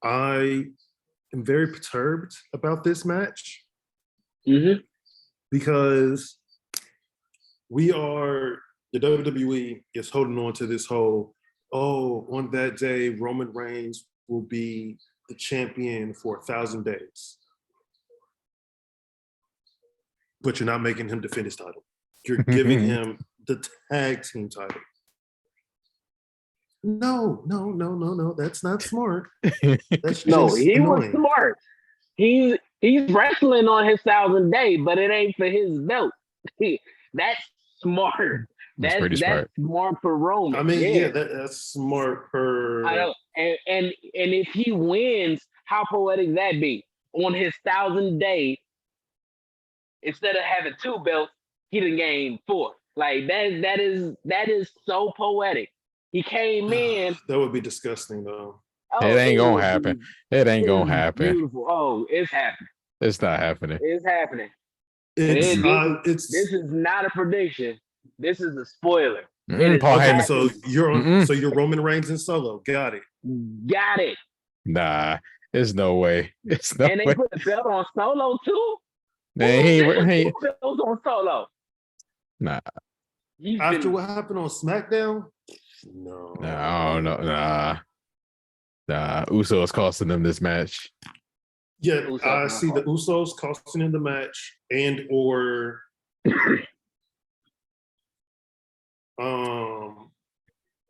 I am very perturbed about this match because the WWE is holding on to this whole, on that day, Roman Reigns will be the champion for 1,000 days. But you're not making him defend his title. You're giving him the tag team title. No. That's not smart. That's he annoying. was smart. He's wrestling on his 1,000 day, but it ain't for his belt. That's smart. That's pretty smart. That's smart for Roman. I mean, that's smart for. I know. And if he wins, how poetic that be? On his 1,000 day, instead of having 2 belts, he done gained 4. Like that is so poetic. He came in. That would be disgusting, though. It ain't gonna happen. It ain't gonna happen. Beautiful. Oh, it's happening. It's not happening. It's happening. This is not a prediction. This is a spoiler. Paul Heyman. So you're Roman Reigns and Solo. Got it. Got it. Nah, there's no way. It's no and they way. put the belt on Solo too. Man, he belts on Solo. Nah. After what happened on SmackDown? No. Nah. Usos costing them this match. Yeah, I see the Usos costing him the match and or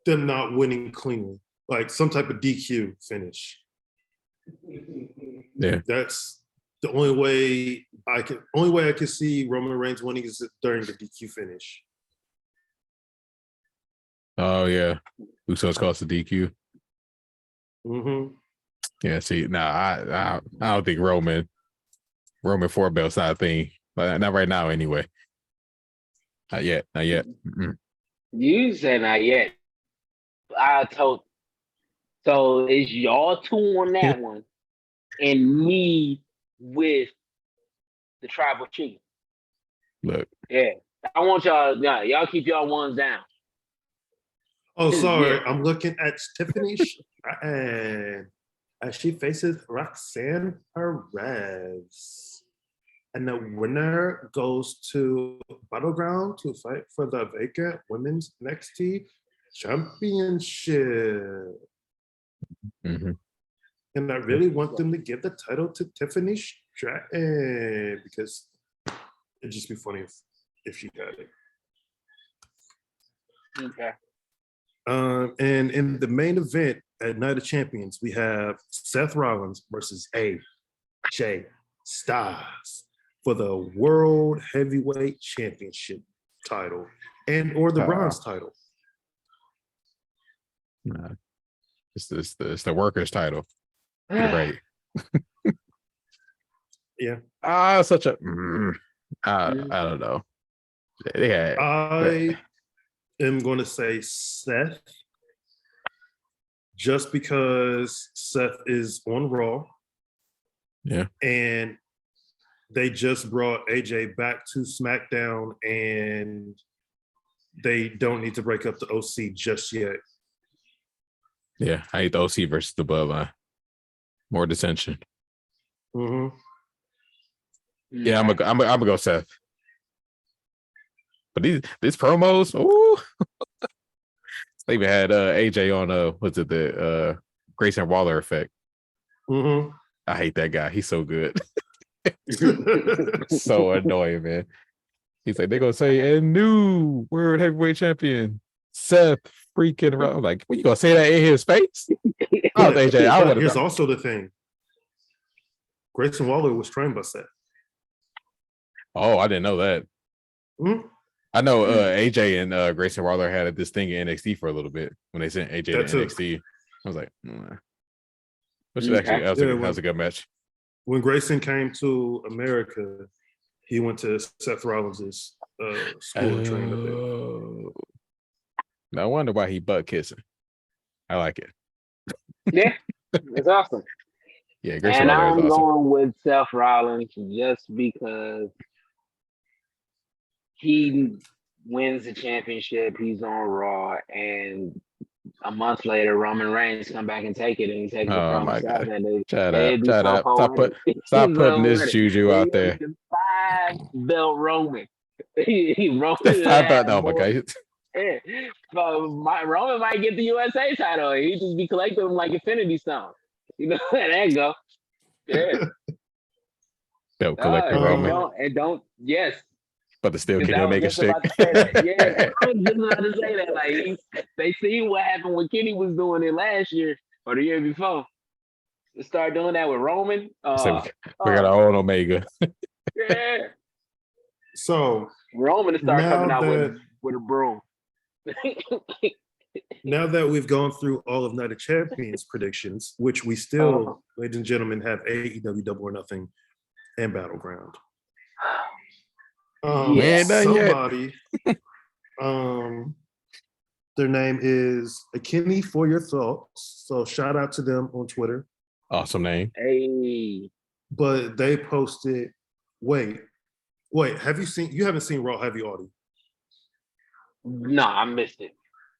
them not winning cleanly. Like some type of DQ finish. Yeah. That's the only way I can see Roman Reigns winning is during the DQ finish. Oh yeah. Usos cost the DQ. Yeah, see, I don't think Roman 4 belts not a thing. But not right now anyway. Not yet. Mm-mm. You said not yet. So it's y'all 2 on that one, and me with the tribal chicken. Look. Yeah. I want y'all keep y'all ones down. Oh, sorry. I'm looking at Tiffany and as she faces Roxanne Perez. And the winner goes to Battleground to fight for the vacant women's NXT championship. And I really want them to give the title to Tiffany Stratton because it'd just be funny if she got it. Okay. And in the main event at Night of Champions, we have Seth Rollins versus AJ Styles for the World Heavyweight Championship title and or the bronze title. Nah. It's the workers' title. You're right. Yeah. Such a I don't know. I am going to say Seth just because Seth is on Raw. Yeah. And they just brought AJ back to SmackDown and they don't need to break up the OC just yet. Yeah, I hate the OC versus the Bloodline. More dissension. Yeah, I'm gonna go Seth. But these promos, ooh. They even had AJ on the Grayson Waller effect. I hate that guy. He's so good. So annoying, man. He's like, they're gonna say, and new world heavyweight champion, Seth freaking Rollins. I'm like, what, you gonna say that in his face? Oh, But, AJ, I but would here's have. also the thing. Grayson Waller was trained by Seth. Oh, I didn't know that. Hmm? I know AJ and Grayson Waller had this thing in NXT for a little bit when they sent AJ That to too. NXT. I was like, which is actually that was a good match. When Grayson came to America, he went to Seth Rollins' school and trained up there. No wonder why he butt kissing. I like it. Yeah, it's awesome. Yeah, Grayson And Waller is I'm awesome. going with Seth Rollins just because he wins the championship. He's on Raw, and a month later, Roman Reigns come back and take it, and he takes it Oh from my Seth, god! and Shut it'd be up! so poetic. Stop He's putting so this poetic. juju out He there. was the 5-belt Roman. Roman I thought, had oh my more. god! Yeah. Roman might get the USA title. He just be collecting them like Infinity Stone. You know, there you go. Yeah. Belt collector Roman, Yes. but the still Because Kenny I was Omega just stick. about to say that. Yeah, I was just about to say that. Like, they seen what happened when Kenny was doing it last year or the year before. To start doing that with Roman. So we got our own Omega. Yeah. So Roman to start coming out with a broom. now that we've gone through all of Night of Champions predictions, which we still, ladies and gentlemen, have AEW Double or Nothing and Battleground. We ain't done Somebody, their name is Akinyi for Your Thoughts. So shout out to them on Twitter. Awesome name. Hey. But they posted, wait, you haven't seen Raw, have you, Audie? No, I missed it.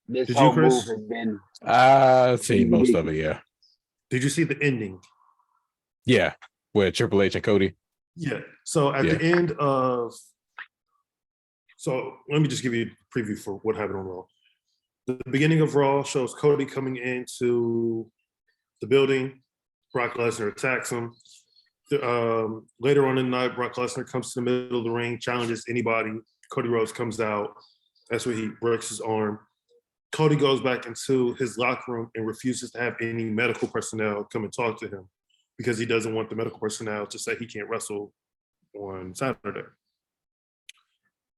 This Did whole you, Chris? move has been. I've seen most of it, yeah. Did you see the ending? Yeah, with Triple H and Cody. Yeah. So at the end of, so let me just give you a preview for what happened on Raw. The beginning of Raw shows Cody coming into the building. Brock Lesnar attacks him. Later on in the night, Brock Lesnar comes to the middle of the ring, challenges anybody. Cody Rhodes comes out. That's where he breaks his arm. Cody goes back into his locker room and refuses to have any medical personnel come and talk to him because he doesn't want the medical personnel to say he can't wrestle on Saturday.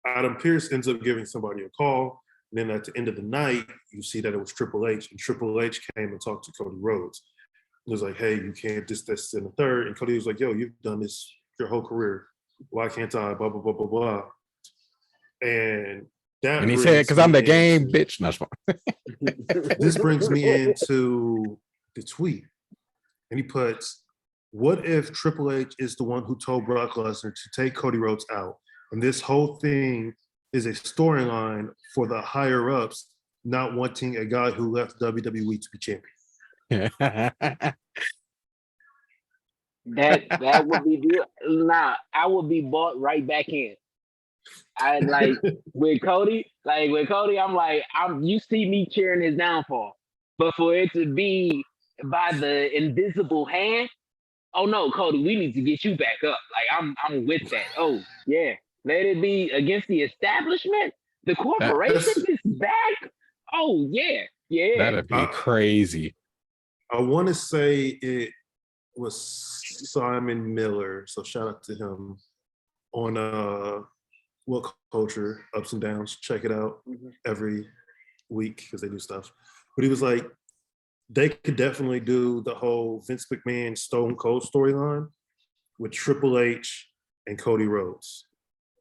Adam Pearce ends up giving somebody a call. And then at the end of the night, you see that it was Triple H. And Triple H came and talked to Cody Rhodes. It was like, hey, you can't this, and the third. And Cody was like, yo, you've done this your whole career. Why can't I? Blah, blah, blah, blah, blah. And that And he said, because I'm the game, bitch. No, this brings me into the tweet. And he puts, what if Triple H is the one who told Brock Lesnar to take Cody Rhodes out? And this whole thing is a storyline for the higher ups not wanting a guy who left WWE to be champion. That would be good. Nah, I would be bought right back in. I like with Cody, you see me cheering his downfall. But for it to be by the invisible hand, oh no, Cody, we need to get you back up. Like I'm with that. Oh yeah. Let it be against the establishment. The corporation is back. Oh yeah. Yeah. That'd be crazy. I want to say it was Simon Miller. So shout out to him on What Culture, Ups and Downs. Check it out every week because they do stuff. But he was like, they could definitely do the whole Vince McMahon Stone Cold storyline with Triple H and Cody Rhodes.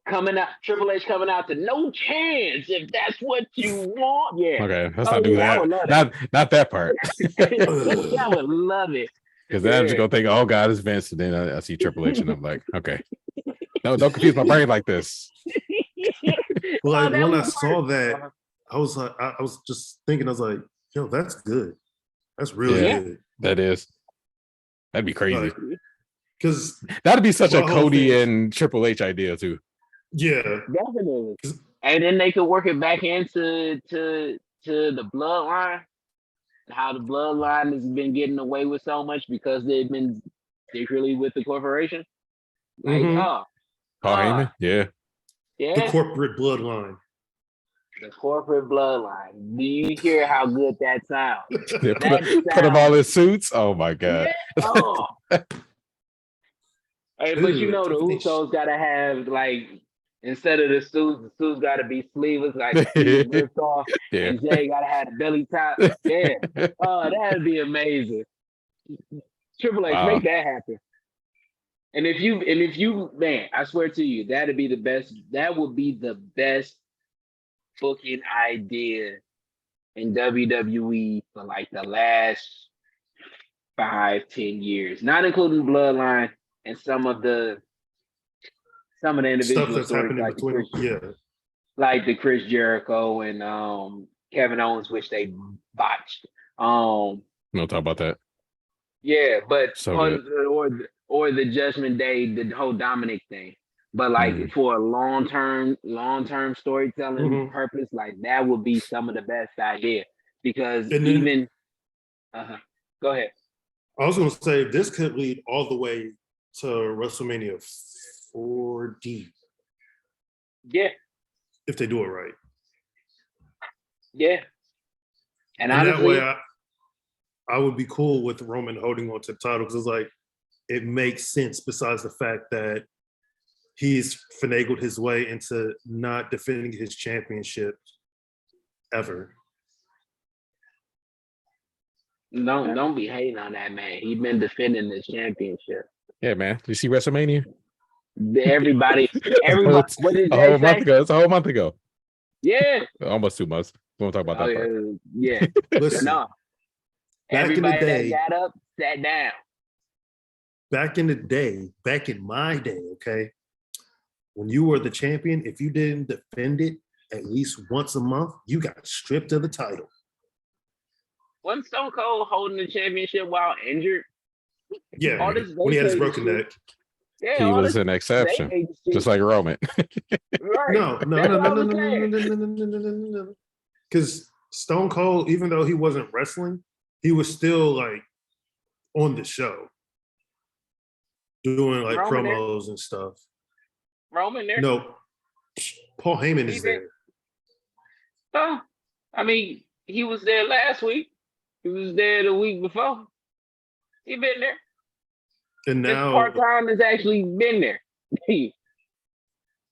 Triple H coming out to no chance if that's what you want. Yeah. Okay, let's not do that. Not that part. I would love it. Because then I'm just gonna think, oh God, it's Vince, and then I see Triple H, and I'm like, okay, no, don't confuse my brain like this. Like when I saw that, I was like, I was just thinking, I was like, yo, that's good. That's really good. That'd be crazy. Because that'd be such a Cody and Triple H idea too. Yeah, definitely. And then they could work it back into the bloodline. How the bloodline has been getting away with so much because they've been secretly with the corporation. Like, Paul Heyman, yeah. Yeah. The corporate bloodline. The corporate bloodline. Do you hear how good that sounds? Yeah, put them all in suits. Oh my god. Yeah. Oh. Hey, but you Dude, know the Usos gotta have like instead of the suits gotta be sleeveless, like the sleeves ripped off, Yeah. and Jay gotta have the belly top. Yeah. Oh, that'd be amazing. Triple H, Wow. make that happen. And if you man, I swear to you, that'd be the best. That would be the best booking idea in WWE for like the last 5-10 years, not including Bloodline and some of the individual stuff that's stories happening like between. like the Chris Jericho and Kevin Owens, which they botched. We'll talk about that. Yeah, but So or the Judgment Day, the whole Dominic thing. But like for a long term storytelling purpose, like that would be some of the best idea. Because And even go ahead. I was gonna say this could lead all the way to WrestleMania 4D. Yeah. If they do it right. Yeah. And that honestly, way I would be cool with Roman holding on to the title because it's like it makes sense besides the fact that he's finagled his way into not defending his championship ever. don't be hating on that man. He's been defending this championship. Yeah, man. Did you see WrestleMania? Everybody. What did a they whole say? month ago. It's a whole month ago. Yeah. Almost 2 months. We won't talk about that part. Yeah. Listen, No. back in the Everybody day, that got up, sat down. back in my day, okay, when you were the champion, if you didn't defend it at least once a month, you got stripped of the title. Wasn't Stone Cold holding the championship while injured? Yeah, All this when he had his vacated broken shit. neck. Yeah, He all was this an exception, vacated shit. just like Roman. Right. No. That's what I was saying. No. Because Stone Cold, even though he wasn't wrestling, he was still like on the show, doing like Roman there. promos and stuff. Roman there. No, Paul Heyman is there. Oh, I mean, he was there last week. He was there the week before. He been there. And This now, part-time has actually been there.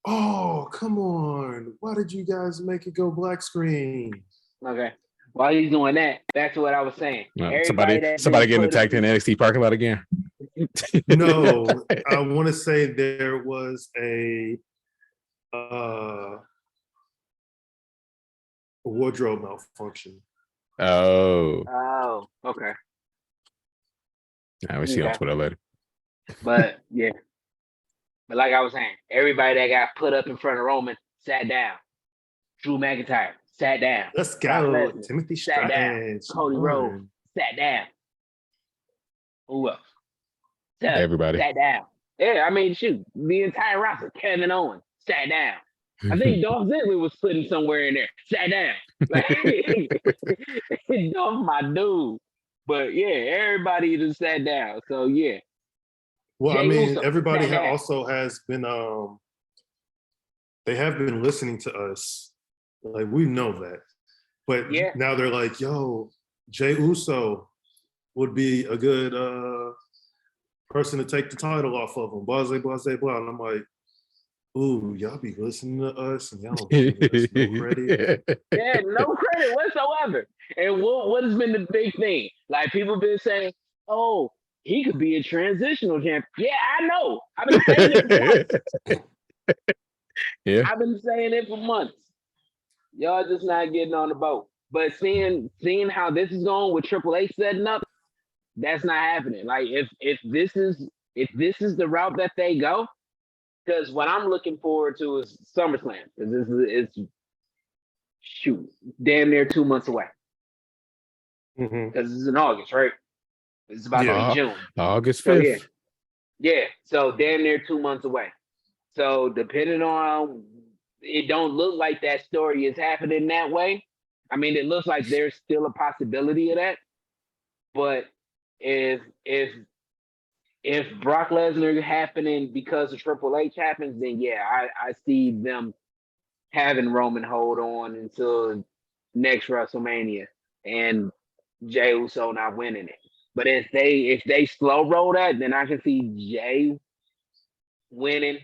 oh, come on. Why did you guys make it go black screen? Okay. While he's doing that, back to what I was saying. No, somebody getting attacked in the NXT parking lot again. No, I want to say there was a wardrobe malfunction. Oh, okay. we see on Twitter later. But yeah. But like I was saying, everybody that got put up in front of Roman sat down. Drew McIntyre sat down. Let's go. Lesnar Timothy sat down. Cody Rhodes sat down. Who else? Everybody sat down. Yeah, I mean, shoot, the entire roster. Kevin Owens sat down. I think Dolph Ziggler was sitting somewhere in there. Sat down. Like, Dolph, my dude. But yeah, everybody just sat down. So yeah. Well, Jey I mean, Uso everybody sat down. also has been they have been listening to us. Like, we know that. But now they're like, yo, Jey Uso would be a good person to take the title off of him. Blah, blah, blah, blah. And I'm like, ooh, y'all be listening to us and y'all don't give us no credit. Yeah, no credit whatsoever. And what has been the big thing? Like, people been saying, oh, he could be a transitional champ. Yeah, I know. I've been saying it for months. Yeah. I've been saying it for months. Y'all just not getting on the boat. But seeing how this is going with Triple H setting up, that's not happening. Like, if this is the route that they go, because what I'm looking forward to is SummerSlam. Because it's damn near 2 months away. Because it's in August, right? It's about to be June. August 5th. So, yeah. So damn near 2 months away. So depending on, it don't look like that story is happening that way. I mean, it looks like there's still a possibility of that. But if if Brock Lesnar happening because of Triple H happens, then yeah, I see them having Roman hold on until next WrestleMania and Jey Uso not winning it. But if they slow roll that, then I can see Jey winning,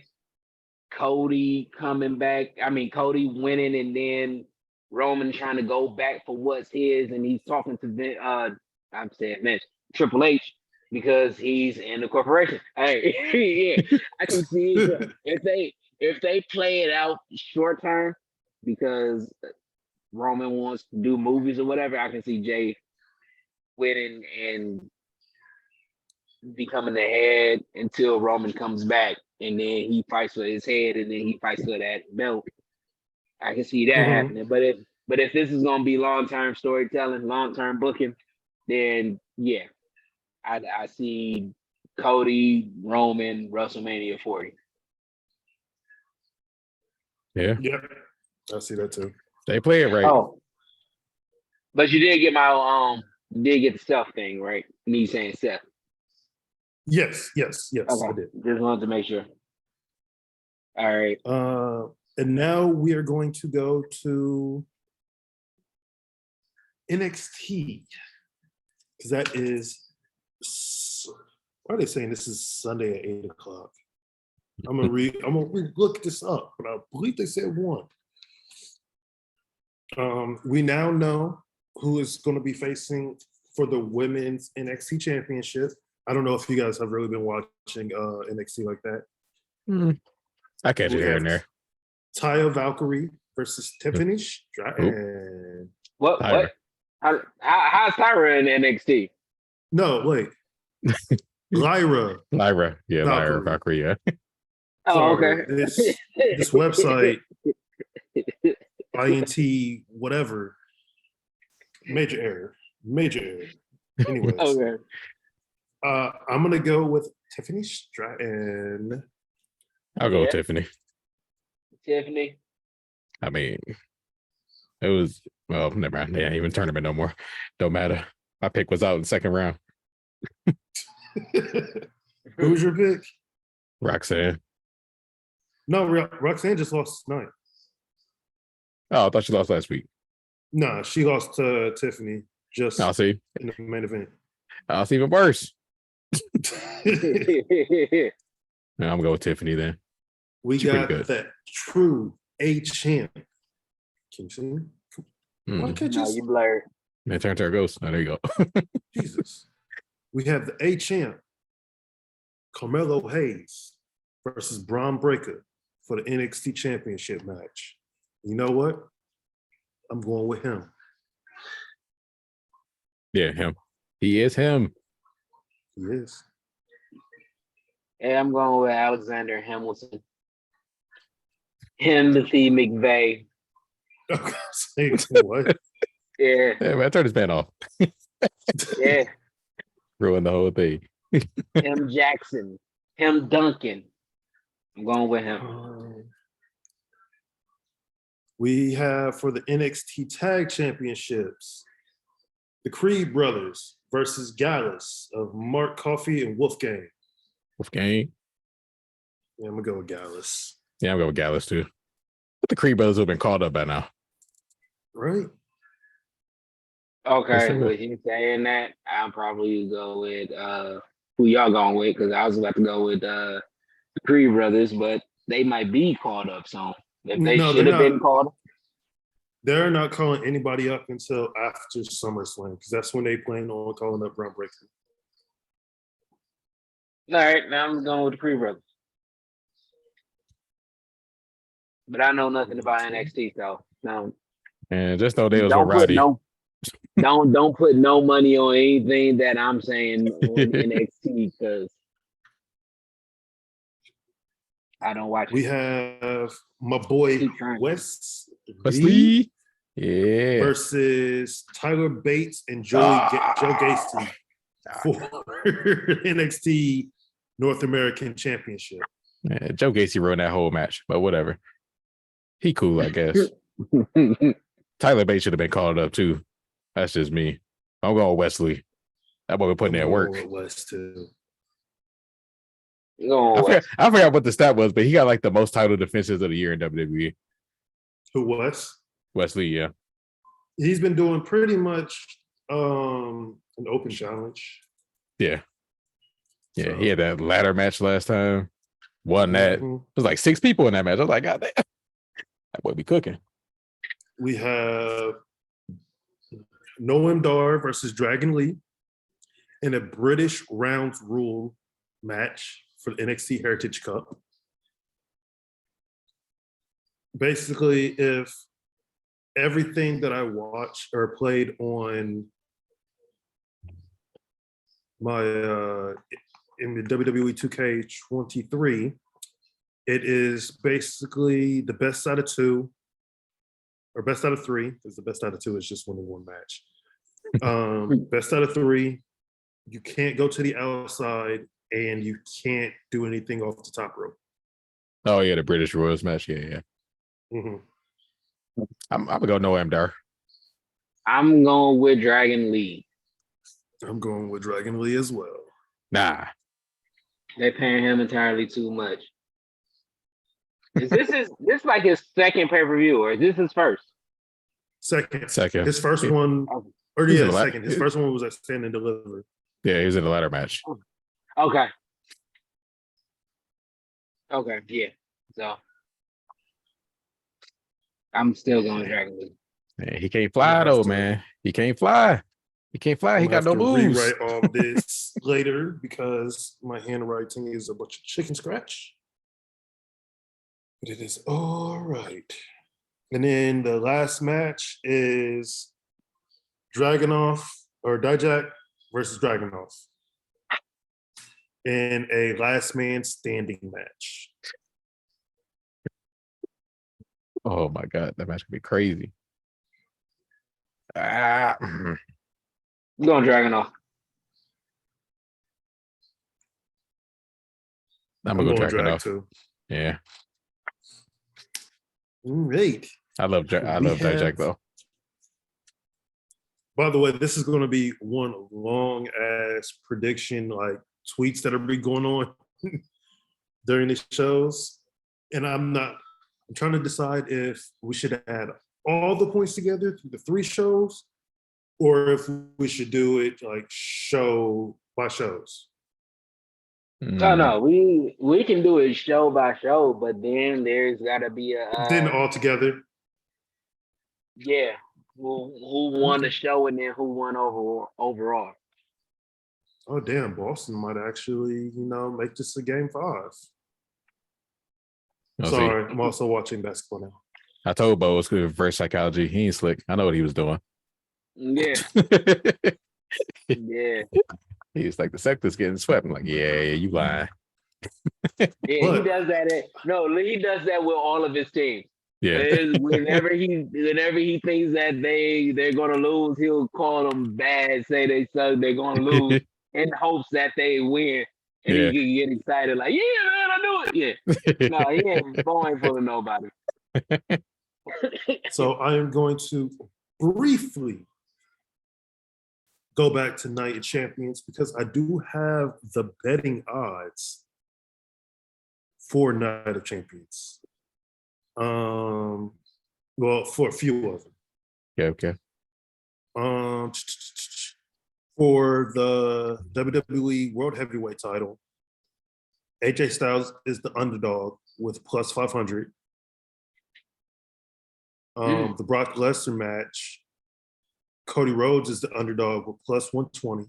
Cody coming back. I mean, Cody winning, and then Roman trying to go back for what's his, and he's talking to I'm saying Vince, Triple H, because he's in the corporation. Hey, yeah, I can see if they play it out short term because Roman wants to do movies or whatever. I can see Jey winning and becoming the head until Roman comes back, and then he fights for his head, and then he fights for that belt. I can see that happening. But if this is gonna be long term storytelling, long term booking, then yeah, I see Cody, Roman, WrestleMania 40. Yeah, I see that too. they play it right. Oh, but you did get the Seth thing right. Me saying Seth. Yes, Okay. I did. Just wanted to make sure. All right. And now we are going to go to NXT because that is. Why are they saying this is Sunday at 8:00? I'm gonna look this up, but I believe they said 1. We now know who is going to be facing for the women's NXT championship. I don't know if you guys have really been watching NXT like that. I catch it here and there. Taya Valkyrie versus Tiffany Stratton. What? Tyra. How's Tyra in NXT? No, wait. Lyra. Yeah, Lyra Valkyrie, yeah. Oh, So okay. This website, INT, whatever, major error. Anyways. Okay. I'm going to go with Tiffany Stratton. I'll go with Tiffany. Tiffany. I mean, it was, well, never mind. They ain't even tournament no more. Don't matter. My pick was out in the second round. Who's your pick? Roxanne. No, Roxanne just lost tonight. Oh, I thought she lost last week. No, she lost to Tiffany just I'll see. in the main event. I'll see even worse. I'm going with Tiffany then. We She's got pretty good. that true A champ. Can you see? Why can't No, you? you blurred. Man, turn to her ghost. Oh, there you go. Jesus. We have the A champ, Carmelo Hayes versus Braun Breaker for the NXT championship match. You know what? I'm going with him. Yeah, him. He is him. He is. Hey, I'm going with Alexander Hamilton. Timothy McVeigh. Say what? Yeah. Yeah, man, turn this man off. Yeah. Ruin the whole thing. Tim Jackson. Tim Duncan. I'm going with him. We have for the NXT Tag Championships, the Creed brothers versus Gallus of Mark Coffey and Wolfgang. Wolfgang. Yeah, I'm going to go with Gallus. Yeah, I'm going with Gallus too. But the Creed brothers would have been called up by now. Right? Okay, with you saying that, I'll probably go with who y'all going with, because I was about to go with the Creed brothers, but they might be called up soon. If they should have been called up. They're not calling anybody up until after SummerSlam, because that's when they plan on calling up Braun Breaker. All right, now I'm going with the Creed brothers. But I know nothing about NXT, so no. And just know they was with Roddy. Don't put no money on anything that I'm saying on NXT, because I don't watch We it. have my boy Wesley. Yeah. Versus Tyler Bates and Joe Gacy for NXT North American Championship. Man, Joe Gacy ruined that whole match, but whatever. He cool, I guess. Tyler Bates should have been called up too. That's just me. I'm going with Wesley. That boy been putting in work. West too. Going West. I forgot what the stat was, but he got like the most title defenses of the year in WWE. Who was? Wesley, yeah. He's been doing pretty much an open challenge. Yeah. Yeah, So, he had that ladder match last time. Won that. It was like 6 people in that match. I was like, God damn. That boy be cooking. We have Noam Dar versus Dragon Lee in a British rounds rule match for the NXT Heritage Cup. Basically, if everything that I watched or played on my in the WWE 2K23, it is basically the best out of 2 or best out of 3, because the best out of 2 is just winning one match. Best out of 3, you can't go to the outside and you can't do anything off the top rope. Oh, yeah, the British Royals match. Yeah. I'm gonna go Noam Dar. I'm going with Dragon Lee. I'm going with Dragon Lee as well. Nah. They're paying him entirely too much. Is this like his second pay-per-view, or is this his first? Second. Second. His first one, or He's in yeah, the second. His first one was at Stand and Deliver. Yeah, he was in the ladder match. Okay, yeah. So I'm still going Dragon Lee. Man, he can't fly though, man. He can't fly. He can't fly. He got no moves. Rewrite all this later because my handwriting is a bunch of chicken scratch. But it is all right. And then the last match is Dragunov or Dijak versus Dragunov in a last man standing match. Oh my God, that match could be crazy. I'm going Dragunov. I'm gonna go Dragunov too. Yeah. Great. I love Dijak though. By the way, this is going to be one long ass prediction, like tweets that are be going on during the shows, and I'm trying to decide if we should add all the points together through the 3 shows, or if we should do it like show by shows. No, we can do it show by show, but then there's got to be a then all together. Yeah, who won the show and then who won overall. Oh damn, Boston might actually, make this a game 5. Sorry, I'm also watching basketball now. I told Bo it was good reverse psychology. He ain't slick. I know what he was doing. Yeah. Yeah. He was like, the sector's getting swept. I'm like, yeah, you lying. Yeah, he does that. He does that with all of his teams. Yeah. Whenever he thinks that they're gonna lose, he'll call them bad, say they suck, they're gonna lose, in hopes that they win. And he can get excited, like, yeah, man, I knew it. Yeah. No, he ain't going for nobody. So I am going to briefly go back to Night of Champions because I do have the betting odds for Night of Champions. Well, for a few of them. Okay. For the WWE World Heavyweight title, AJ Styles is the underdog with plus 500. The Brock Lesnar match, Cody Rhodes is the underdog with plus 120.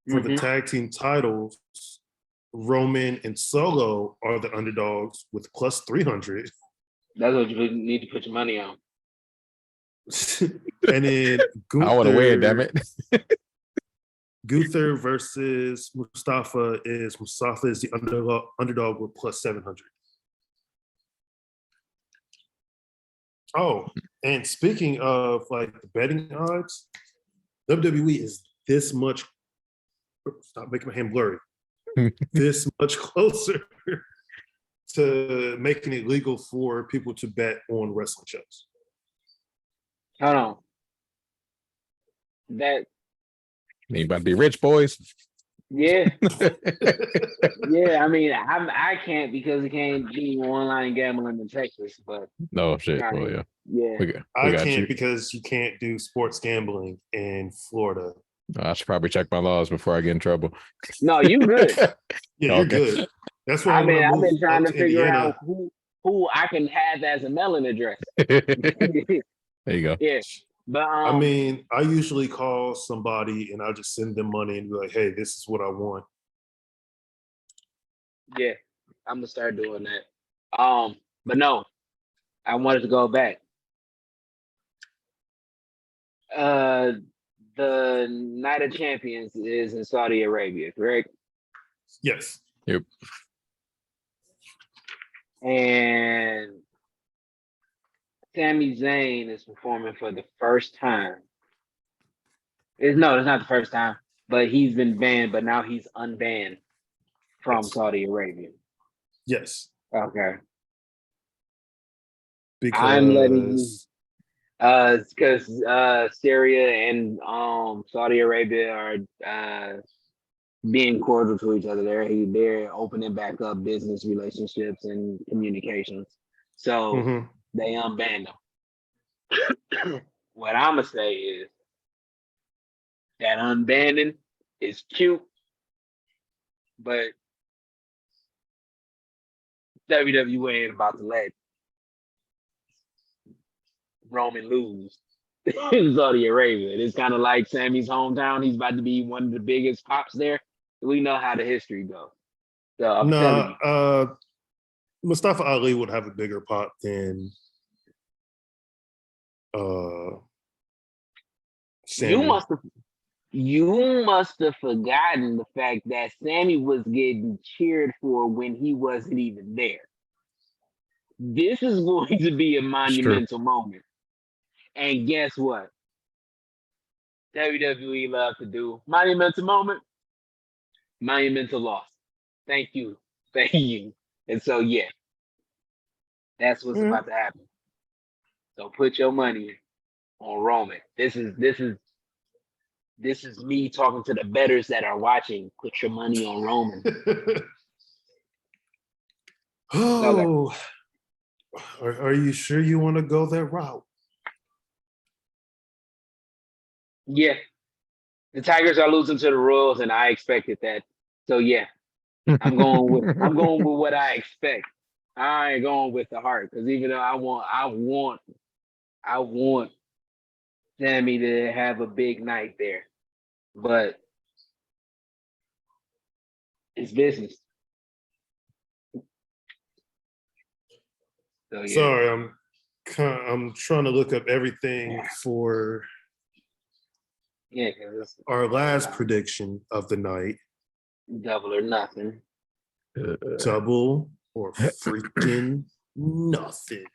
For the tag team titles, Roman and Solo are the underdogs with plus 300. That's what you need to put your money on. And then Gunther, I want to win, damn it. Gunther versus Mustafa is the underdog with plus 700. Oh, and speaking of like the betting odds, WWE is this much. Stop making my hand blurry. This much closer to making it legal for people to bet on wrestling shows. Hold on. That You about to be rich, boys. Yeah. Yeah, I mean, I can't because it can't be online gambling in Texas, but No shit. I Well, mean, yeah, yeah. we I got can't you. because you can't do sports gambling in Florida. I should probably check my laws before I get in trouble. No, you good. Yeah, you're Okay. good. That's why I when I mean, I've moved been trying up to to figure out Indiana, who I can have as a mailing address. There you go. Yeah, but I mean, I usually call somebody and I'll just send them money and be like, hey, this is what I want. yeah, I'm gonna start doing that. But no, I wanted to go back. The Night of Champions is in Saudi Arabia, correct? Yes. Yep. And Sami Zayn is performing for the first time. It's not the first time, but he's been banned, but now he's unbanned from Yes. Saudi Arabia. Yes. Okay. I'm letting you because Syria and Saudi Arabia are being cordial to each other. They're opening back up business relationships and communications. So they unbanned them. What I'm gonna say is that unbanning is cute, but WWE ain't about to let Roman lose in Saudi Arabia. It's kind of like Sammy's hometown. He's about to be one of the biggest pops there. We know how the history goes. So I'm telling you. Mustafa Ali would have a bigger pop than Sammy. You must have forgotten the fact that Sammy was getting cheered for when he wasn't even there. This is going to be a monumental moment. And guess what? WWE love to do monumental moment, monumental loss. Thank you. Thank you. And so yeah, that's what's about to happen. So put your money on Roman. This is me talking to the bettors that are watching. Put your money on Roman. Oh, are you sure you want to go that route? Yeah. The Tigers are losing to the Royals, and I expected that. So yeah, I'm going with what I expect. I ain't going with the heart because even though I want Sammy to have a big night there, but it's business. So, yeah. Sorry, I'm trying to look up everything for our last prediction of the night. Double or nothing. Double or freaking nothing.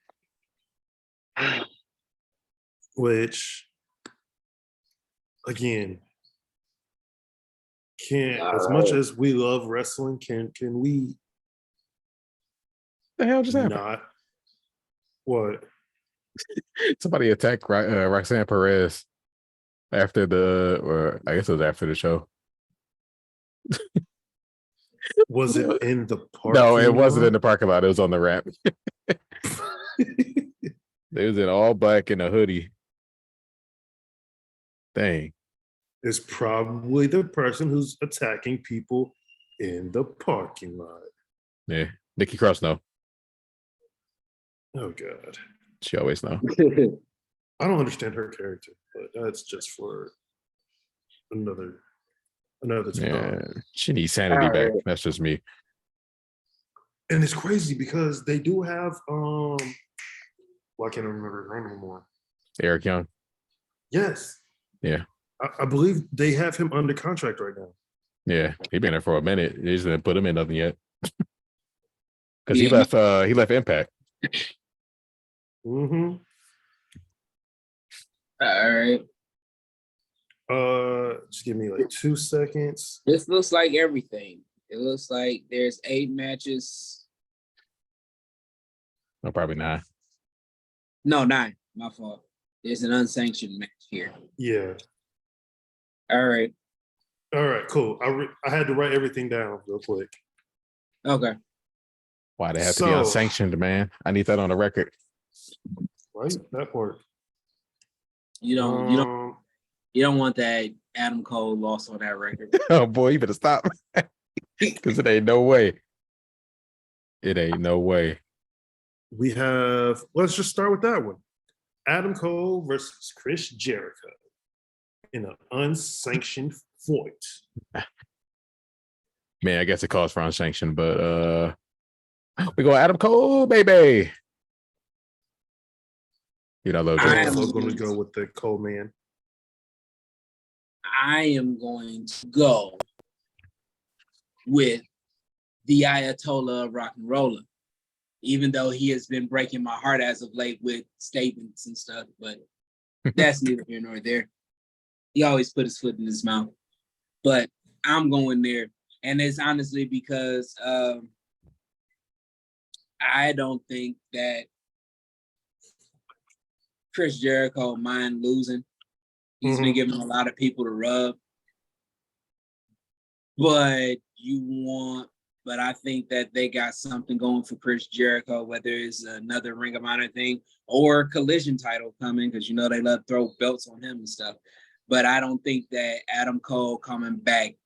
Which, again, much as we love wrestling, can we? The hell just happened? Not what? Somebody attacked Roxanne Perez after or I guess it was after the show. Was it in the park? No, it wasn't in the parking lot. It was on the ramp. They was in all black and a hoodie. Dang. It's probably the person who's attacking people in the parking lot. Yeah. Nikki Cross, no. Oh, God. She always know. I don't understand her character, but that's just for another time. Yeah, she needs sanity back. That's just me. And it's crazy because they do have well, I can't remember his name anymore. Eric Young. Yes. Yeah. I believe they have him under contract right now. Yeah, he been there for a minute. They just didn't put him in nothing yet. Because he left Impact. Mm-hmm. All right. Just give me like 2 seconds. This looks like everything. It looks like there's 8 matches. No, probably not. No, 9. My fault. There's an unsanctioned match here. Yeah. All right. All right, cool. I had to write everything down real quick. Okay. Why they have to be unsanctioned, man? I need that on the record. Right, that part. You don't want that Adam Cole loss on that record. Oh boy, you better stop. Because it ain't no way. It ain't no way. We have. Let's just start with that one. Adam Cole versus Chris Jericho in an unsanctioned fight. Man, I guess it calls for unsanctioned, but we go Adam Cole, baby. You know, I love I'm Jericho. also going to go with the Cole man. I am going to go with the Ayatollah of rock and roller, even though he has been breaking my heart as of late with statements and stuff, but that's neither here nor there. He always put his foot in his mouth, but I'm going there. And it's honestly because I don't think that Chris Jericho mind losing. He's been giving a lot of people the rub. But I think that they got something going for Chris Jericho, whether it's another Ring of Honor thing or Collision title coming, because you know they love to throw belts on him and stuff. But I don't think that Adam Cole coming back,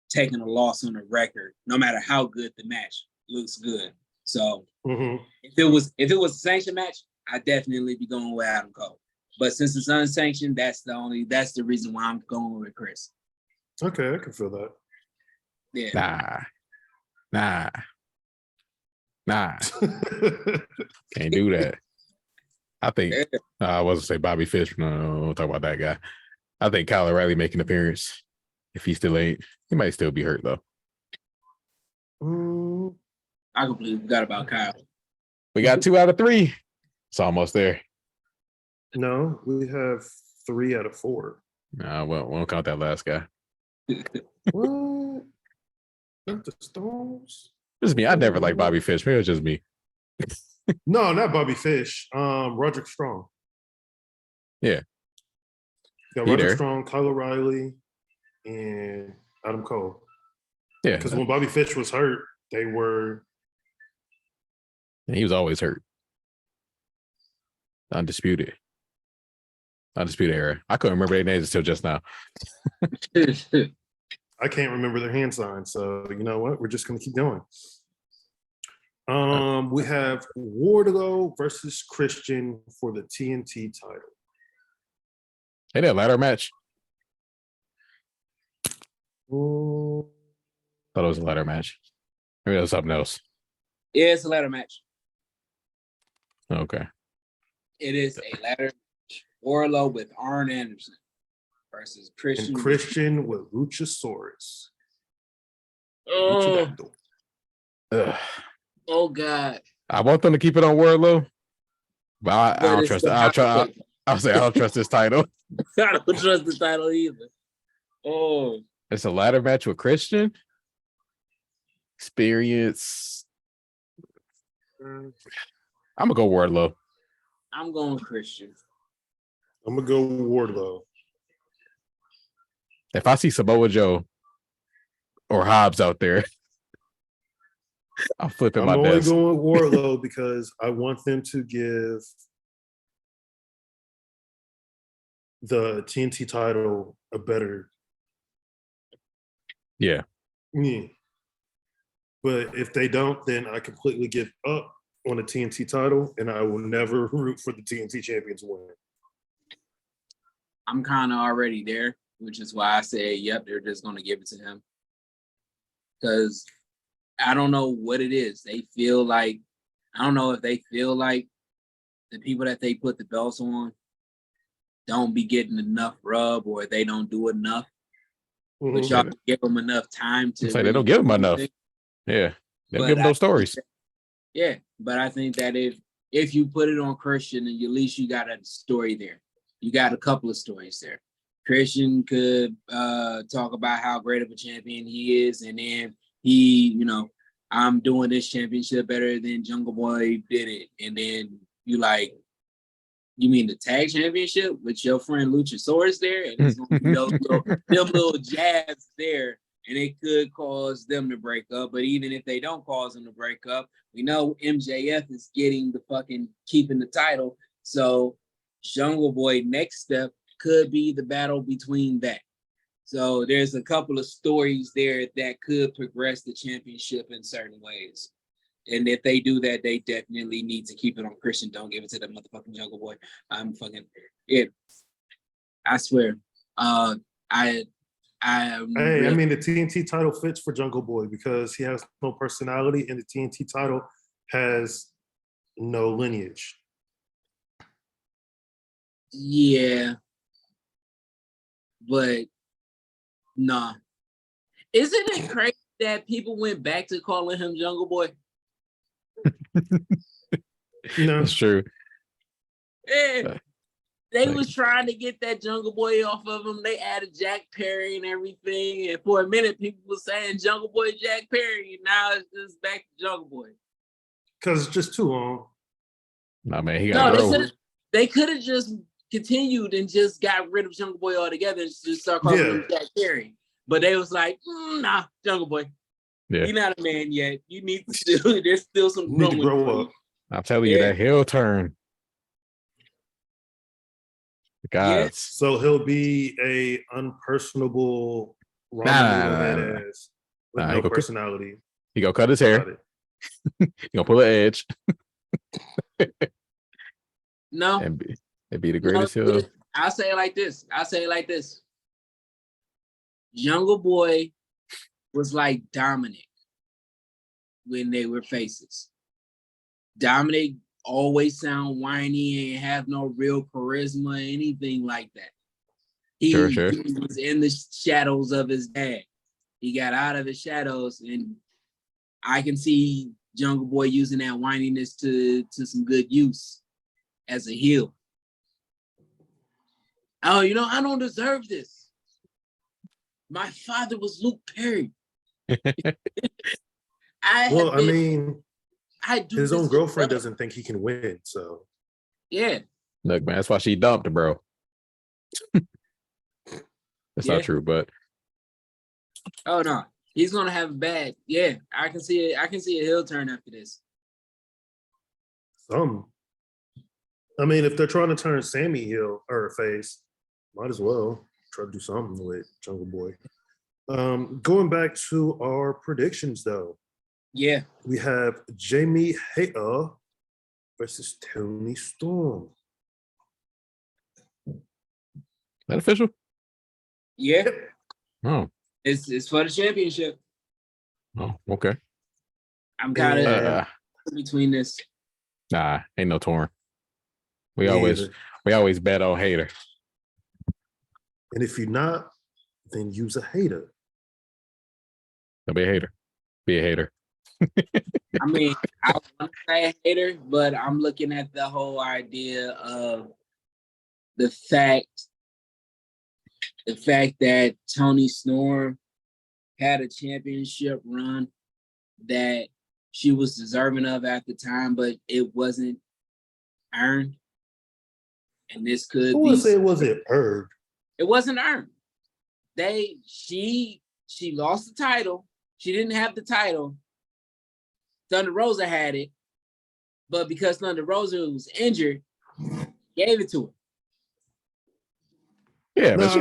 taking a loss on the record, no matter how good the match, looks good. So if it was a sanctioned match, I'd definitely be going with Adam Cole. But since it's unsanctioned, that's the reason why I'm going with Chris. Okay, I can feel that. Yeah. Nah. Can't do that. I think I wasn't say Bobby Fish. No, we'll talk about that guy. I think Kyle O'Reilly make an appearance. If he still ain't, he might still be hurt though. I completely forgot about Kyle. We got 2 out of 3. It's almost there. No, we have 3 out of 4. Nah, we won't count that last guy. What? Not the Stones? Just me. I never liked Bobby Fish. Maybe it was just me. No, not Bobby Fish. Roderick Strong. Yeah. Got Roderick Strong, Kyle O'Reilly, and Adam Cole. Yeah. Because when Bobby Fish was hurt, they were. He was always hurt. Undisputed era. I couldn't remember their names until just now. I can't remember their hand signs, so you know what? We're just gonna keep going. We have Wardlow versus Christian for the TNT title. Hey, that ladder match. Ooh. Thought it was a ladder match. Maybe that was something else. Yeah, it's a ladder match. Okay. It is a ladder match. Wardlow with Arn Anderson versus Christian. And Christian with Luchasaurus. Oh God. I want them to keep it on Wardlow, but I don't trust it. I'll say I don't trust this title. I don't trust the title either. Oh. It's a ladder match with Christian. Experience. I'm gonna go Wardlow. I'm going Christian. I'm gonna go Wardlow. If I see Samoa Joe or Hobbs out there, I'm flipping my desk. I'm only going Wardlow because I want them to give the TNT title a better. Yeah. But if they don't, then I completely give up on the TNT title, and I will never root for the TNT champions to win. I'm kind of already there, which is why I say, yep, they're just going to give it to him. Because I don't know what it is. I don't know if they feel like the people that they put the belts on don't be getting enough rub or they don't do enough. But y'all give them enough time to. They don't give them enough. Yeah. They don't give them those stories. Yeah. But I think that if you put it on Christian, and at least you got a story there. You got a couple of stories there. Christian could talk about how great of a champion he is, and then I'm doing this championship better than Jungle Boy did it. And then you like, You mean the tag championship with your friend Luchasaurus there, and it's gonna be them little jabs there, and it could cause them to break up. But even if they don't cause them to break up, we know MJF is getting the fucking keeping the title. So Jungle Boy next step could be the battle between that. So there's a couple of stories there that could progress the championship in certain ways. And if they do that, they definitely need to keep it on Christian. Don't give it to the motherfucking Jungle Boy. I'm fucking it. I swear. I mean, the TNT title fits for Jungle Boy because he has no personality, and the TNT title has no lineage. Yeah, but nah. Isn't it crazy that people went back to calling him Jungle Boy? No, That's true. Yeah. They was trying to get that Jungle Boy off of him. They added Jack Perry and everything. And for a minute, people were saying Jungle Boy Jack Perry. And now it's just back to Jungle Boy. because it's just too long. Nah, man, he got No, they could have just continued and just got rid of Jungle Boy altogether and just start calling him Jack Perry. But they was like, nah, Jungle Boy. Yeah. You're not a man yet. You need to still, there's still some You need to growing. grow up. I'm telling you, that heel turn. Gods. So he'll be a unpersonable Roman ass with no personality. He gonna cut his hair. He gonna pull an edge. No. And be the greatest heel. I'll say it like this. Jungle Boy was like Dominic when they were faces. Dominic always sound whiny and have no real charisma, anything like that. He was in the shadows of his dad. He got out of the shadows, and I can see Jungle Boy using that whininess to some good use as a heel. Oh, I don't deserve this. My father was Luke Perry. His own girlfriend doesn't think he can win, so. Yeah. Look, man, that's why she dumped him, bro. That's not true, but. Oh, no. He's going to have a bad. Yeah, I can see it. I can see a heel turn after this. I mean, if they're trying to turn Sammy heel or face, might as well try to do something with Jungle Boy. Going back to our predictions, though. Yeah. We have Jamie Hayter versus Tony Storm. That official? Yeah. Oh. It's for the championship. Oh, okay. I'm kind of between this. Nah, ain't no torn. We always bet on Hater. And if you're not, then use a hater. Don't be a hater. Be a hater. I mean, I want to say a hater, but I'm looking at the whole idea of the fact that Tony Storm had a championship run that she was deserving of at the time, but it wasn't earned. And this could Who would say it wasn't earned? It wasn't earned. She lost the title. She didn't have the title. Thunder Rosa had it, but because Thunder Rosa was injured, gave it to her. Yeah, but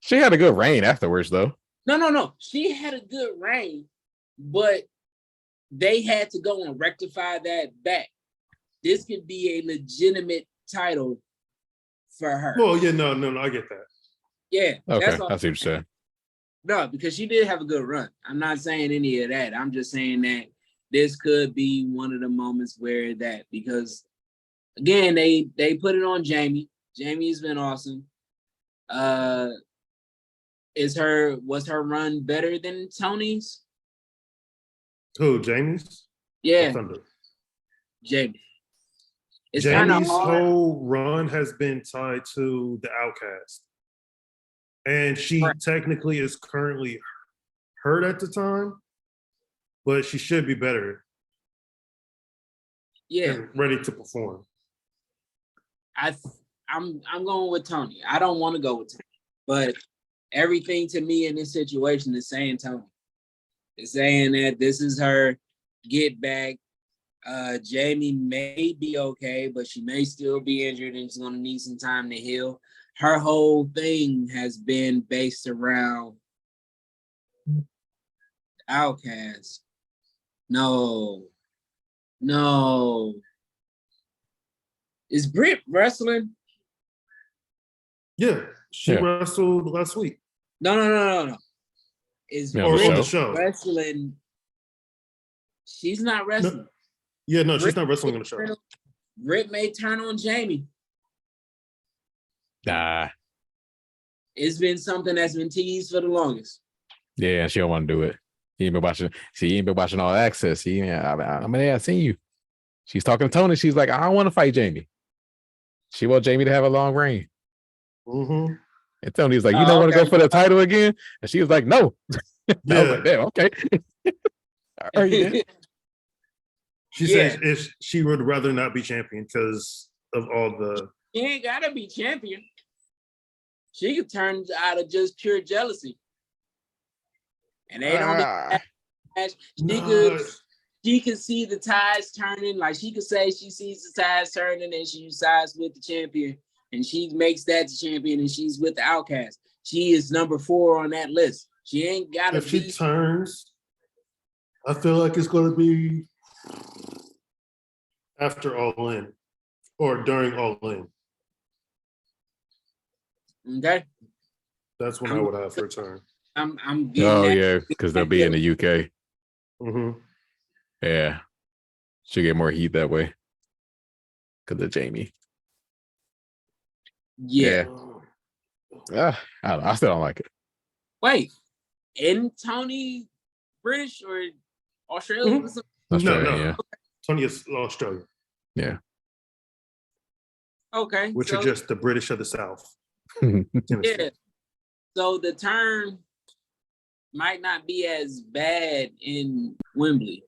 she had a good reign afterwards, though. No. She had a good reign, but they had to go and rectify that back. This could be a legitimate title for her. Well, yeah, no, I get that. Yeah. Okay, I see what you're saying. No, because she did have a good run. I'm not saying any of that. I'm just saying that this could be one of the moments where that, because again, they put it on Jamie. Jamie's been awesome. Was her run better than Tony's? Who, Jamie's? Yeah. Thunder. Jamie. Jamie's whole run has been tied to the Outcast. And she technically is currently hurt at the time, but she should be better. Yeah. And ready to perform. I'm going with Tony. I don't want to go with Tony, but everything to me in this situation is saying Tony. It's saying that this is her get back. Jamie may be okay, but she may still be injured and she's going to need some time to heal. Her whole thing has been based around Outcast. No. Is Britt wrestling? Yeah, she Yeah. wrestled last week. No. Is Yeah, Or Britt on the show. wrestling? She's not wrestling. No, she's not wrestling on the show. Britt may turn on Jamie. Nah. It's been something that's been teased for the longest. Yeah, she don't want to do it. You ain't been watching. See, you ain't been watching All Access. I seen you. She's talking to Tony. She's like, I don't want to fight Jamie. She want Jamie to have a long reign. Mm-hmm. And Tony's like, you don't want to go for the title again? And she was like, no. I was like, damn, okay. All right, then. She says she would rather not be champion because of all the. She ain't gotta be champion. She could turn out of just pure jealousy. And they don't she could see the tides turning, like she could say she sees the tides turning and she sides with the champion and she makes that the champion and she's with the Outcast. She is number 4 on that list. She ain't gotta if she turns, I feel like it's gonna be after All In or during All In. Okay. That's when I would have her turn. I'm getting yeah, because they'll be in the UK. Mm-hmm. Yeah. She'll get more heat that way. Because of Jamie. Yeah. I don't know. I still don't like it. Wait, isn't Tony British or Australian? Mm-hmm. Australia, no. yeah. Tony is Australian. Yeah. Okay. Which are just the British of the South. Yeah. So the turn might not be as bad in Wembley.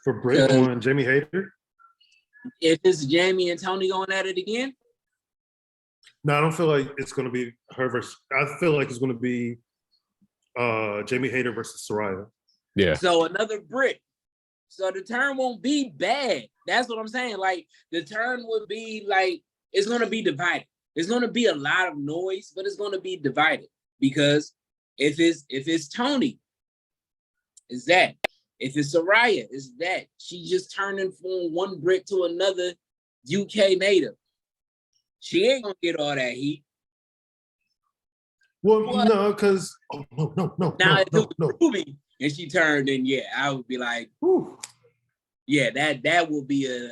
For Britt on Jamie Hayter? If it's Jamie and Tony going at it again? No, I don't feel like it's going to be her versus. I feel like it's going to be Jamie Hayter versus Saraya. Yeah. So another Britt. So the turn won't be bad. That's what I'm saying. Like the turn would be like it's going to be divided. There's going to be a lot of noise, but it's going to be divided because if it's Tony, is that. If it's Saraya, is that. She just turning from one Brit to another UK native. She ain't going to get all that heat. Well, no, because Now if it was Ruby and she turned, then yeah, I would be like, whew. Yeah, that will be a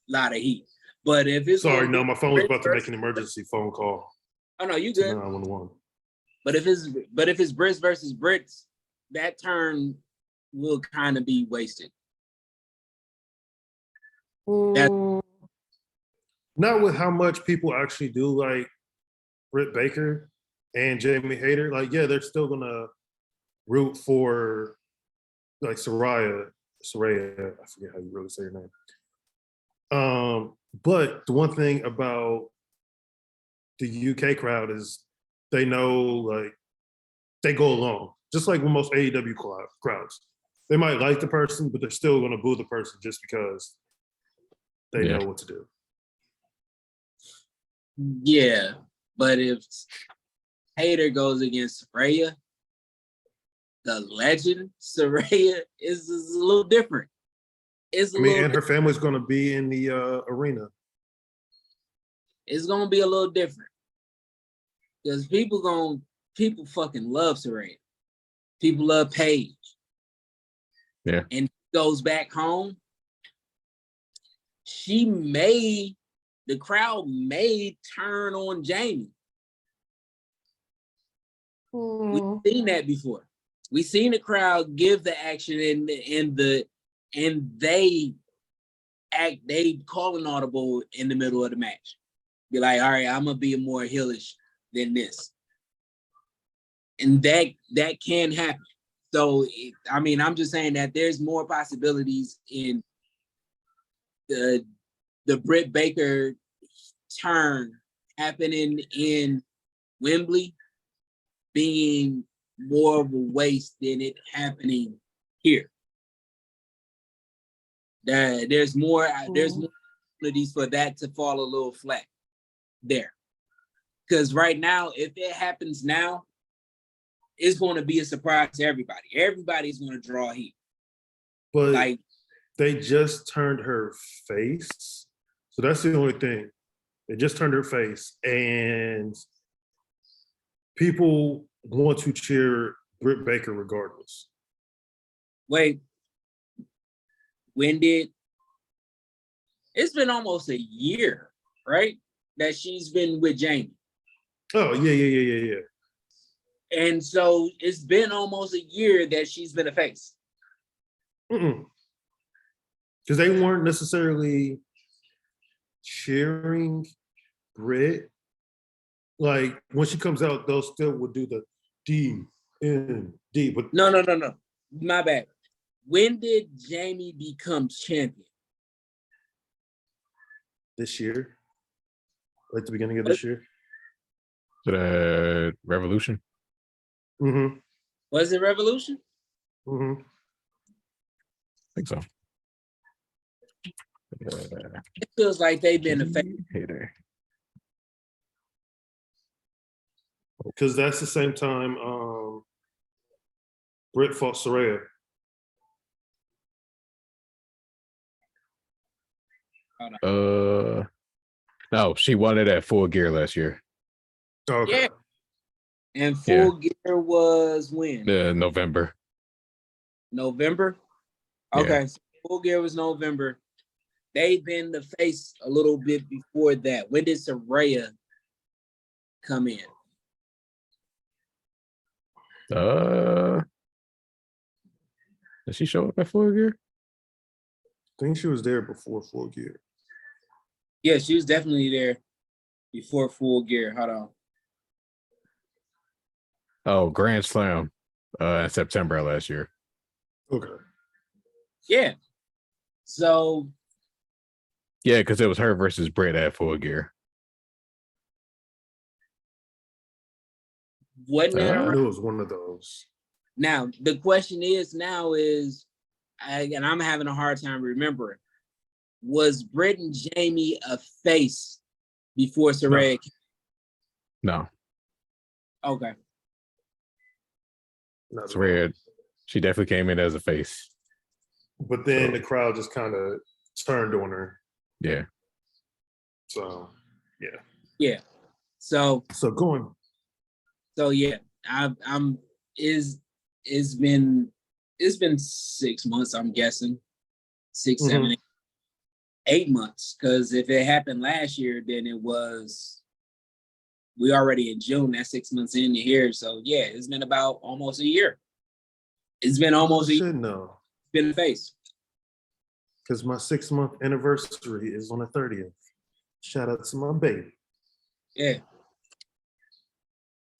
lot of heat. But if it's my phone was about to make an emergency phone call. Oh no, you good. 911. But if it's Brits versus Brits, that turn will kind of be wasted. Not with how much people actually do like Britt Baker and Jamie Hayter. Like, yeah, they're still gonna root for like Saraya. I forget how you really say her name. But the one thing about the UK crowd is they know, like, they go along. Just like with most AEW crowds. They might like the person, but they're still going to boo the person just because they know what to do. Yeah, but if Hayter goes against Saraya, the legend Saraya is a little different. And her family's going to be in the arena. It's going to be a little different because people fucking love Saraya. People love Paige. Yeah. And goes back home. The crowd may turn on Jamie. We've seen that before. We've seen the crowd give the action and they call an audible in the middle of the match. Be like, all right, I'm gonna be more heelish than this. And that can happen. So, I'm just saying that there's more possibilities in the the Britt Baker turn happening in Wembley being more of a waste than it happening here. There's more opportunities for that to fall a little flat there. Because right now, if it happens now, it's going to be a surprise to everybody. Everybody's going to draw heat. But Like, they just turned her face. So that's the only thing. They just turned her face. And people want to cheer Britt Baker regardless. wait, when did it's been almost a year, right? That she's been with Jamie. Oh, yeah. And so it's been almost a year that she's been a face. Because they weren't necessarily cheering Britt. Like, when she comes out, they'll still would do the DND. But No. My bad. When did Jamie become champion? this year, like the beginning of this year. The Revolution. Mm-hmm. Was it Revolution? Mm-hmm. I think so. It feels like they've been a face. Hater. Because that's the same time Britt fought Saraya. No, she won it at Full Gear last year. Okay. Yeah. And Full Gear was when? November. November? Yeah. Okay. So Full Gear was November. They've been the face a little bit before that. When did Saraya come in? Did she show up at Full Gear? I think she was there before Full Gear. Yeah, she was definitely there before Full Gear. Hold on. Oh, Grand Slam in September last year. Okay. Yeah. So Yeah, because it was her versus Britt at Full Gear. wasn't that I around? knew it was one of those. Now the question is and I'm having a hard time remembering. Was Britt and Jamie a face before Saraya? No. Okay. Not at It's all. weird. She definitely came in as a face. But then So- the crowd just kind of turned on her. Yeah. So, yeah. Yeah. So Yeah. It's been 6 months, I'm guessing. 6, Mhm. 7, 8 months. Because if it happened last year, then we already in June, that's 6 months into here. So yeah, it's been about almost a year. It's been almost a year. should know. Been a face. Because my 6-month anniversary is on the 30th. Shout out to my baby. Yeah.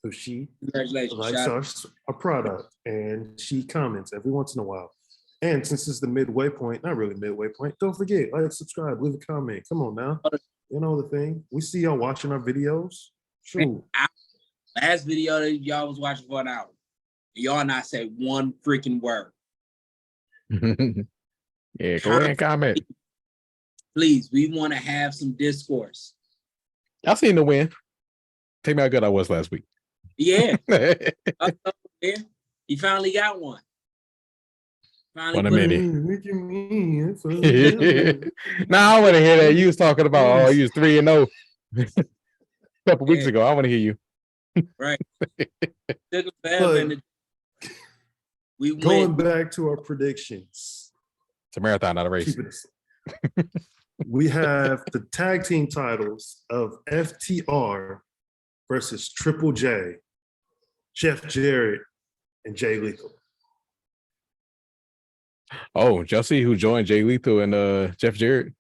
So she Congratulations. likes our product and she comments every once in a while. And since it's the midway point, not really midway point, don't forget, like, subscribe, leave a comment. Come on now. You know the thing. We see y'all watching our videos. Shoot. Last video that y'all was watching for an hour. Y'all not say one freaking word. Yeah, go ahead and comment. Please, we want to have some discourse. I seen the win. Take me how good I was last week. Yeah. Yeah. He finally got one. Finally One a put minute. Minute. Nah, I want to hear that. You was talking about, you was 3-0 a couple weeks Yeah. ago. I want to hear you. Right. Took a forever and we Going went. back to our predictions. It's a marathon, not a race. Keeping it. We have the tag team titles of FTR versus Triple J, Jeff Jarrett, and Jay Lethal. Oh, Jussie, who joined Jay Lethal and Jeff Jarrett.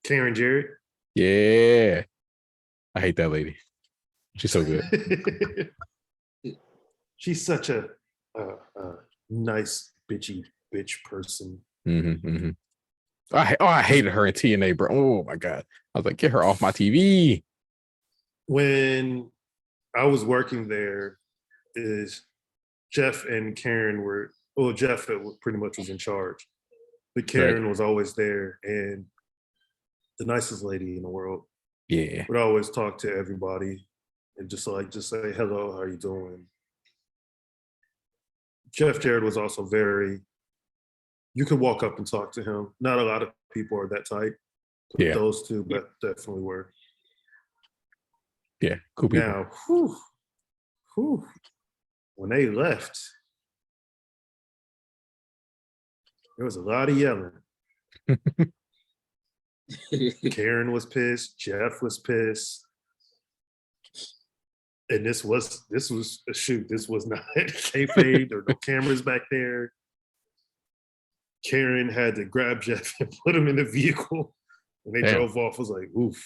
Karen Jarrett. Yeah. I hate that lady. She's so good. She's such a nice bitch person. Mm-hmm, mm-hmm. I hated her in TNA, bro. Oh my god. I was like, get her off my TV. When I was working there, is Jeff and Karen were Jeff pretty much was in charge, but Karen was always there and the nicest lady in the world. Yeah. Would always talk to everybody and just say hello, how you doing? Jeff Jarrett was also you could walk up and talk to him. Not a lot of people are that type. Yeah. Those two definitely were. Yeah, cool people. Now, when they left, there was a lot of yelling. Karen was pissed. Jeff was pissed. And this was a shoot. This was not kayfabe. There were no cameras back there. Karen had to grab Jeff and put him in the vehicle. When they drove off, I was like, oof.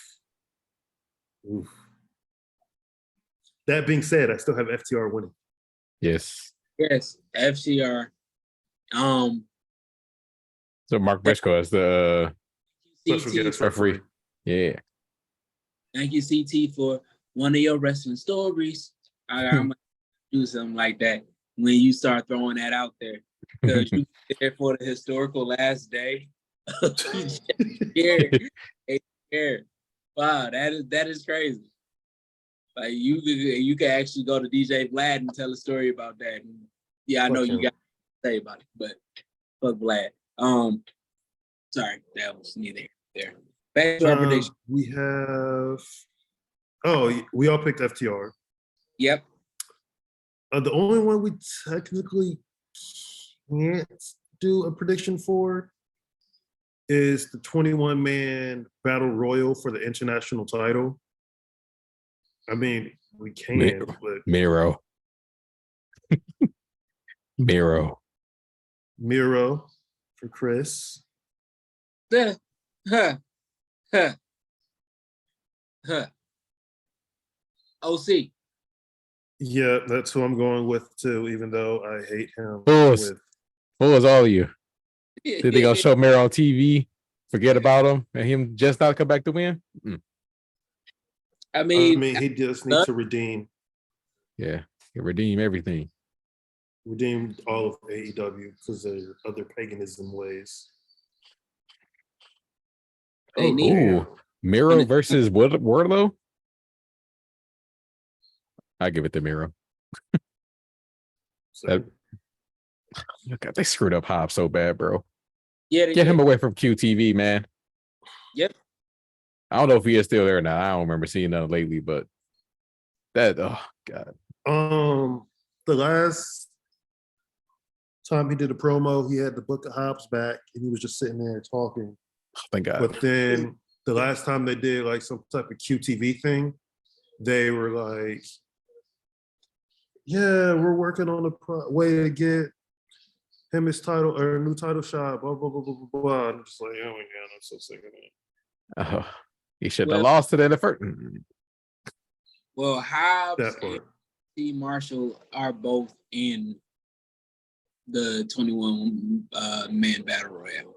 That being said, I still have FTR winning. Yes. Yes, FTR. So Mark Briscoe as the referee. Yeah. Thank you, CT, for one of your wrestling stories. I'm gonna do something like that when you start throwing that out there. Because you there for the historical last day. Wow, that is crazy. Like you can actually go to DJ Vlad and tell a story about that. And yeah, I know you got to say about it, but fuck Vlad. Sorry, that was neither here nor there. Back to our prediction. We have. We all picked FTR. Yep. The only one we technically can't do a prediction for is the 21-man battle royal for the international title. I mean, we can, but Miro. Miro for Chris. OC. Yeah, that's who I'm going with too, even though I hate him. Fools all of you. Did they go show Miro on TV? Forget about him and him just not come back to win? I mean, he just needs to redeem. Yeah, he redeem everything. Redeem all of AEW because there's other paganism ways. Miro versus Wardlow? I give it to Miro. God, they screwed up Hobbs so bad, bro. Yeah, get him away from QTV, man. Yep. I don't know if he is still there now. I don't remember seeing them lately, but oh god. The last time he did a promo, he had the Book of Hobbs back, and he was just sitting there talking. Oh, thank God. But then the last time they did like some type of QTV thing, they were like, "Yeah, we're working on a way to get him his title or a new title shot." Blah blah blah blah blah blah. I'm just like, oh my god, I'm so sick of it. He should have lost it in the first. Well, Hobbs and T. Marshall are both in the 21-man battle royale.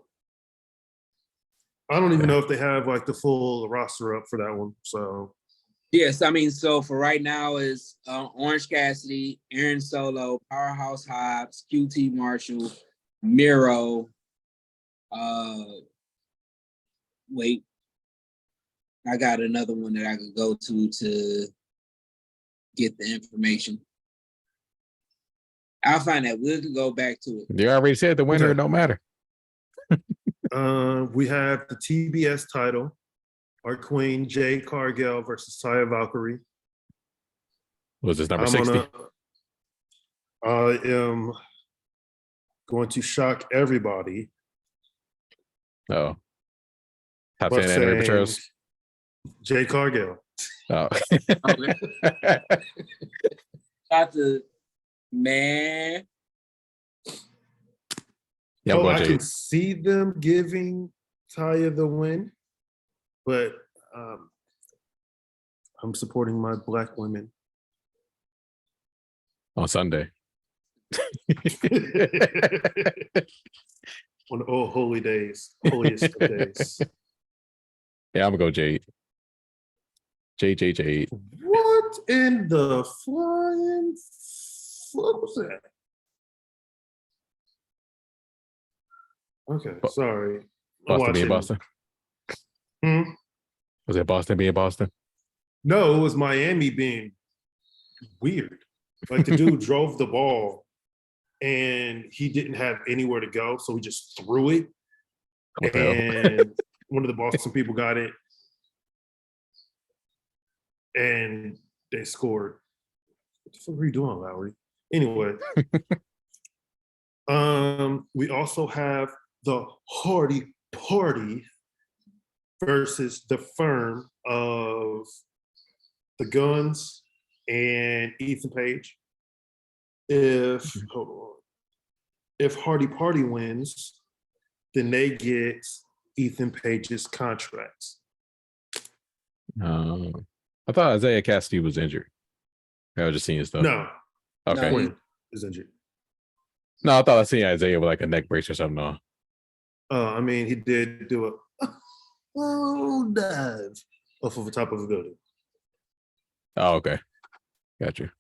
I don't even know if they have like the full roster up for that one. So yes, I mean, so for right now is Orange Cassidy, Aaron Solo, Powerhouse Hobbs, QT Marshall, Miro. Wait, I got another one that I could go to get the information. I'll find that. We'll go back to it. They already said the winner don't matter. We have the TBS title. Our queen, Jade Cargill versus Taya Valkyrie. Was this number 60? I am going to shock everybody. Oh. Top 10 anime patrols. Jade Cargill. Oh. Got the man. Yeah, I can see them giving Taya the win, but I'm supporting my Black women. On Sunday. On the holy days, holiest of days. Yeah, I'm gonna go Jade. Jade. What in the flying what was that? Okay, sorry. I'm Boston being watching. Boston. Hmm? Was it Boston being Boston? No, it was Miami being weird. Like the dude drove the ball and he didn't have anywhere to go, so he just threw it. What the hell? And one of the Boston people got it and they scored. What the fuck are you doing, Lowry? Anyway, we also have the Hardy Party versus the Firm of the Guns and Ethan Page. If Hardy Party wins, then they get Ethan Page's contracts. I thought Isaiah Cassidy was injured. I was just seeing stuff. No, Okay. Quinn is injured. No, I thought I seen Isaiah with like a neck brace or something. No. I mean, he did do a dive off of the top of a building. Oh, okay. Got you.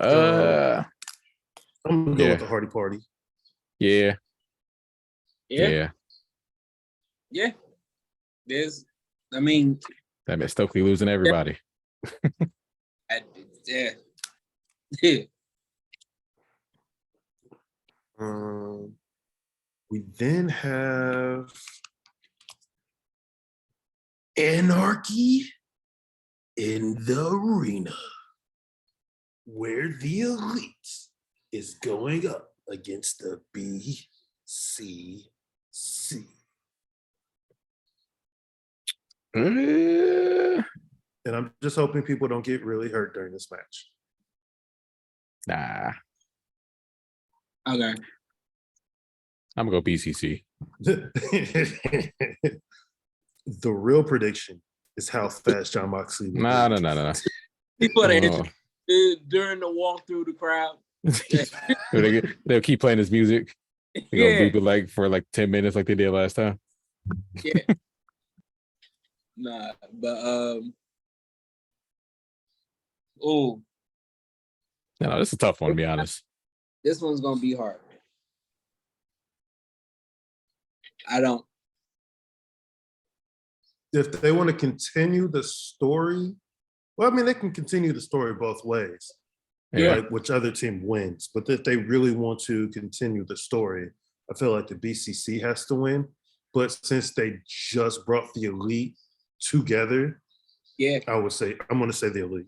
I'm gonna go yeah. with the Hardy Party. Yeah. There's, I mean, That meant Stokely losing everybody. yeah. We then have Anarchy in the Arena, where the Elite is going up against the BCC. And I'm just hoping people don't get really hurt during this match. Nah. Okay. I'm gonna go BCC. The real prediction is how fast John Moxley will No. He put it during the walk through the crowd. They'll keep playing his music. They're gonna loop it like for like 10 minutes like they did last time. Yeah. Nah, but oh. No, this is a tough one to be honest. This one's gonna be hard. I don't. If they want to continue the story, well, I mean, they can continue the story both ways. Yeah. Like which other team wins. But if they really want to continue the story, I feel like the BCC has to win. But since they just brought the Elite together, Yeah, I'm going to say the Elite.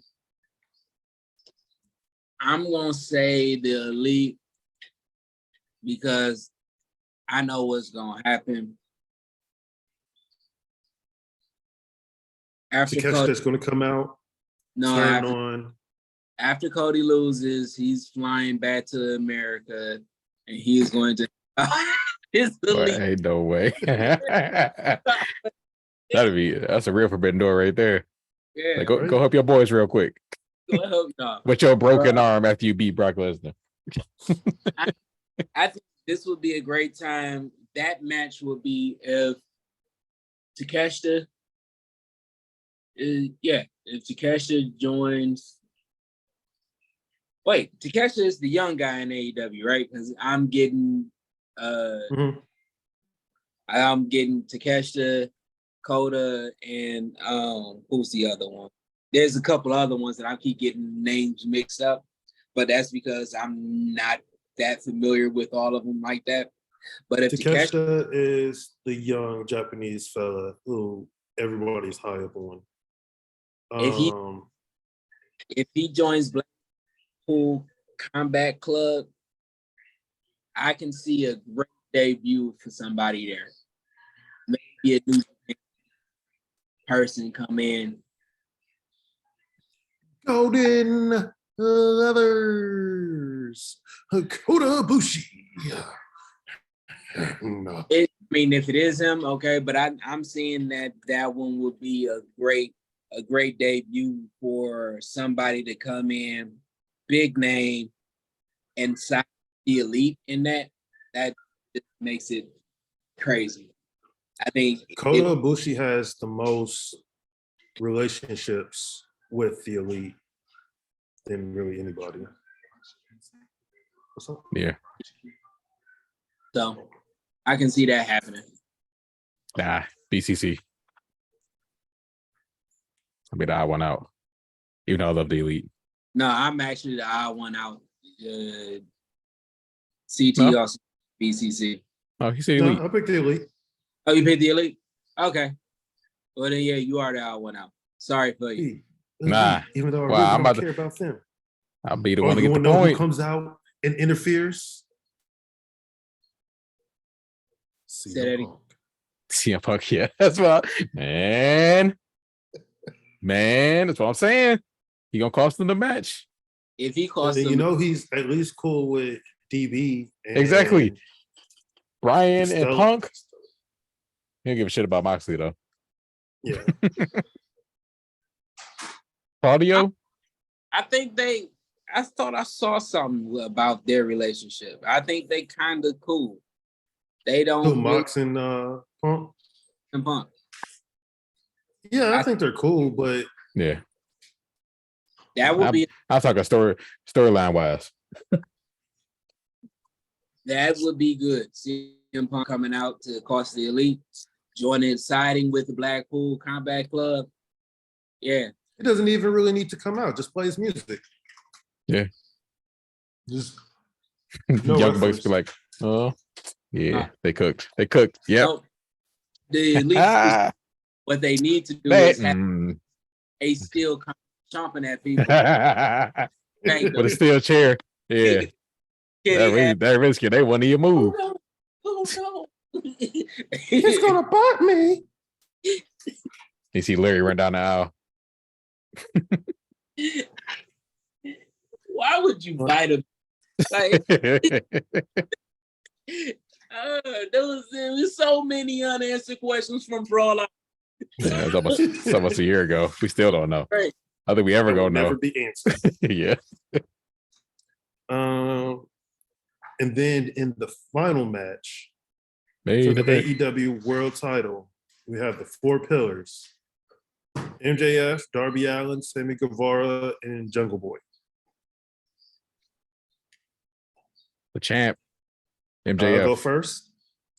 I'm gonna say the Elite because I know what's gonna happen. After Takeshita's going to come out, turn on. After Cody loses, he's flying back to America, and he is going to. It's the Boy, Elite. ain't no way. That's a real forbidden door right there. Yeah, Like, go help your boys real quick. go help y'all. With your broken arm after you beat Brock Lesnar. I think this would be a great time. That match would be if Takeshita, if Takeshita joins. Wait, Takeshita is the young guy in AEW, right? Because I'm getting Takeshita, Coda, and who's the other one? There's a couple other ones that I keep getting names mixed up, but that's because I'm not that familiar with all of them like that. But if Takeshita is the young Japanese fella who everybody's high up on. If he joins Blackpool Combat Club, I can see a great debut for somebody there. Maybe a new person come in. Golden Leathers, Kota Ibushi. No. I mean, if it is him, okay, but I'm seeing that one would be a great debut for somebody to come in, big name, and sign the Elite in that just makes it crazy. I think Kota Ibushi has the most relationships with the elite than really anybody. What's up? Yeah. so. I can see that happening. Nah, BCC. I'll be the odd one out. Even though I love the elite. No, I'm actually the odd one out. CT No? also BCC. Oh, he said No, elite. I picked the elite. Oh, you picked the elite? Okay. Well, then, yeah, you are the odd one out. Sorry for you. Elite. Nah. Even though I Well, really I'm don't about to- care about them. I'll be the Oh, one to you get the want to know who point. comes out and interferes? Say that again. CM Punk. CM Punk, yeah. That's what man, that's what I'm saying. He gonna cost them the match. If he costs And them, you know he's at least cool with DB. And Exactly. Brian and Stella. Punk. He don't give a shit about Moxley though. Yeah. Claudio? I thought I saw something about their relationship. I think they kind of cool. They don't Who, really Mox and Punk? Punk. Yeah, I think they're cool, but Yeah. That would be I'll talk a storyline wise. good. CM Punk coming out to cost the elite, siding with the Blackpool Combat Club. Yeah. he doesn't even really need to come out. Just play his music. Yeah. Just no Young reference. Bucks be like, oh, yeah, they cooked. They cooked. Yep. So, the elite, what they need to do is have a steel chomping at people. With a steel chair. Yeah. That risky. They want to move. Oh no. It's gonna bite me. You see Larry run down the aisle. Why would you bite him? Like, there was so many unanswered questions from Brawl. Yeah, it's almost a year ago. We still don't know. Right. I think we ever That go will know. never be answered. Yeah. And then in the final match Main for the event. AEW World Title, we have the four pillars: MJF, Darby Allin, Sammy Guevara, and Jungle Boy. The champ. I'll MJF. go first.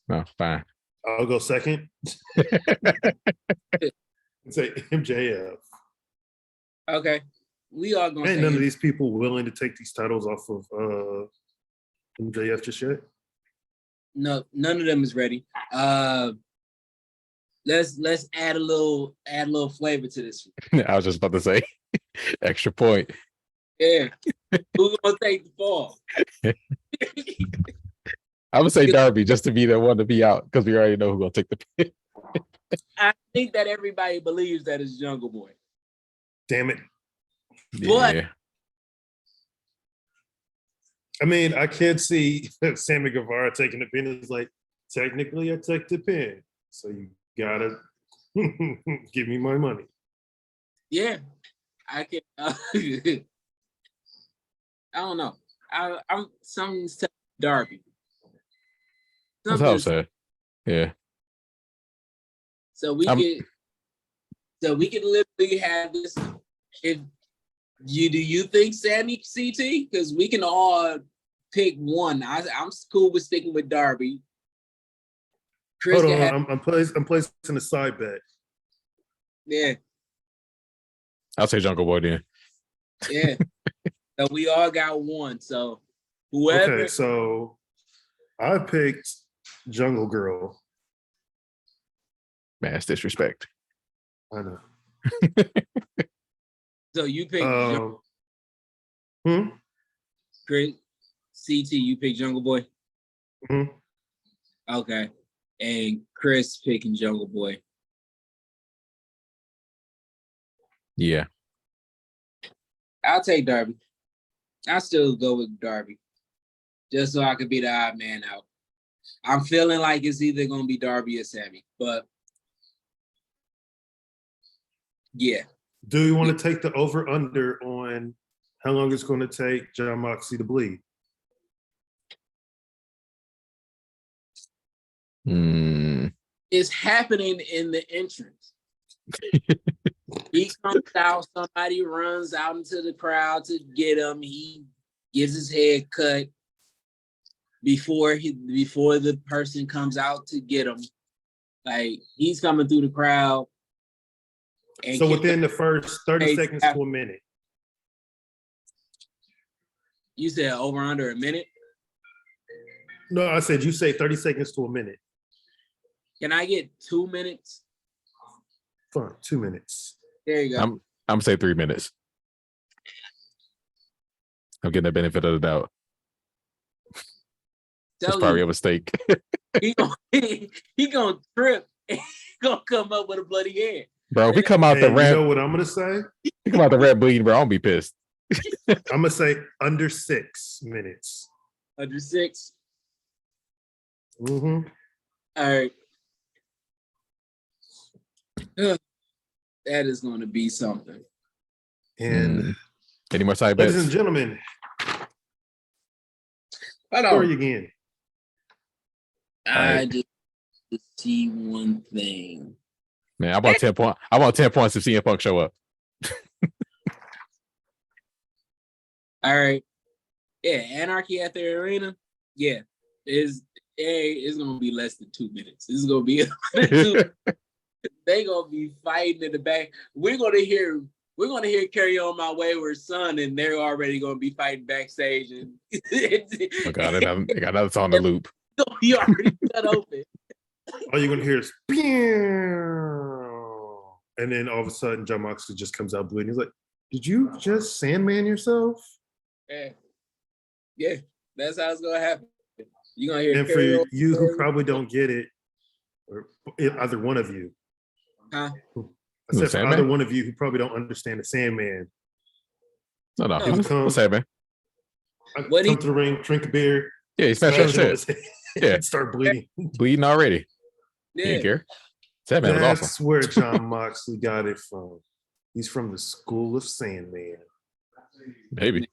No, fine. I'll go second. Say MJF. Okay. We are going to Ain't say none of these people willing to take these titles off of MJF just yet. no, none of them is ready. Let's add a little flavor to this. I was just about to say extra point. Yeah. Who's gonna take the fall? I would say Darby just to be the one to be out because we already know who's gonna take the pin. I think that everybody believes that it's Jungle Boy. Damn it. But- Yeah. I mean, I can't see Sammy Guevara taking the pin. It's like, technically, I take the pin. So you gotta give me my money. Yeah. I can I don't know. I'm something's telling Darby. That's how I say. Yeah. So we can literally have this. If do you think Sammy CT? Because we can all pick one. I'm cool with sticking with Darby. Chris Hold can have, on, I'm placing a side bet. yeah, I'll say Jungle Boy then. yeah. So we all got one. So whoever. Okay, so I picked Jungle Girl. Man, it's disrespect. I know. So you pick Chris CT. You pick Jungle Boy. Mhm. Okay, and Chris picking Jungle Boy. Yeah. I'll take Darby. I still go with Darby, just so I could be the odd man out. I'm feeling like it's either gonna be Darby or Sammy, but yeah. Do you want to take the over-under on how long it's going to take John Moxley to bleed? It's happening in the entrance. He comes out, somebody runs out into the crowd to get him. He gets his head cut before the person comes out to get him. Like, he's coming through the crowd. And so within the first 30 seconds to a minute. You said over under a minute? No, I said you say 30 seconds to a minute. Can I get 2 minutes? Fine, 2 minutes. There you go. I'm gonna say 3 minutes. I'm getting the benefit of the doubt. That's probably a mistake. he gonna trip and he gonna come up with a bloody hand. Bro, if we come out the ramp, you know what I'm gonna say? We come out the ramp bleeding, bro. I'm gonna be pissed. I'm gonna say under 6 minutes. Under 6. Mm-hmm. All right. That is going to be something. And any more side bets? Ladies and gentlemen, Hold again. I just see one thing. Man, I want 10 points. I want 10 points if CM Punk show up. All right. Yeah, Anarchy at the arena. Yeah. It's gonna be less than 2 minutes. This is gonna be they gonna be fighting in the back. We're gonna hear Carry On My Wayward Son, and they're already gonna be fighting backstage. And Oh god, they got another song to loop. He already cut open. All you're gonna hear is Pew! And then all of a sudden John Moxley just comes out bleeding. He's like, did you just Sandman yourself? Yeah, that's how it's gonna happen. You're gonna hear. And for you who probably don't get it, or either one of you. Huh? I said for either one of you who probably don't understand the Sandman. No. What's Sandman? Come to the ring, drink a beer. Yeah, he smashed on his head. Yeah, start bleeding. Bleeding already. Yeah. He didn't care. Sandman was awesome. That's where John Moxley got it from. He's from the school of Sandman. Maybe.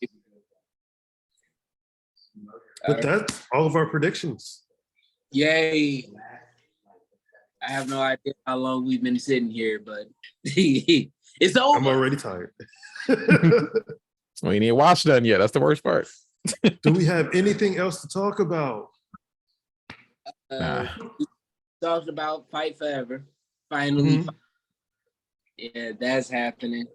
But that's all of our predictions. Yay. I have no idea how long we've been sitting here, but it's over. I'm already tired. Well, you ain't watched none yet. That's the worst part. Do we have anything else to talk about? We talked about Fight Forever. Finally. Mm-hmm. Yeah, that's happening.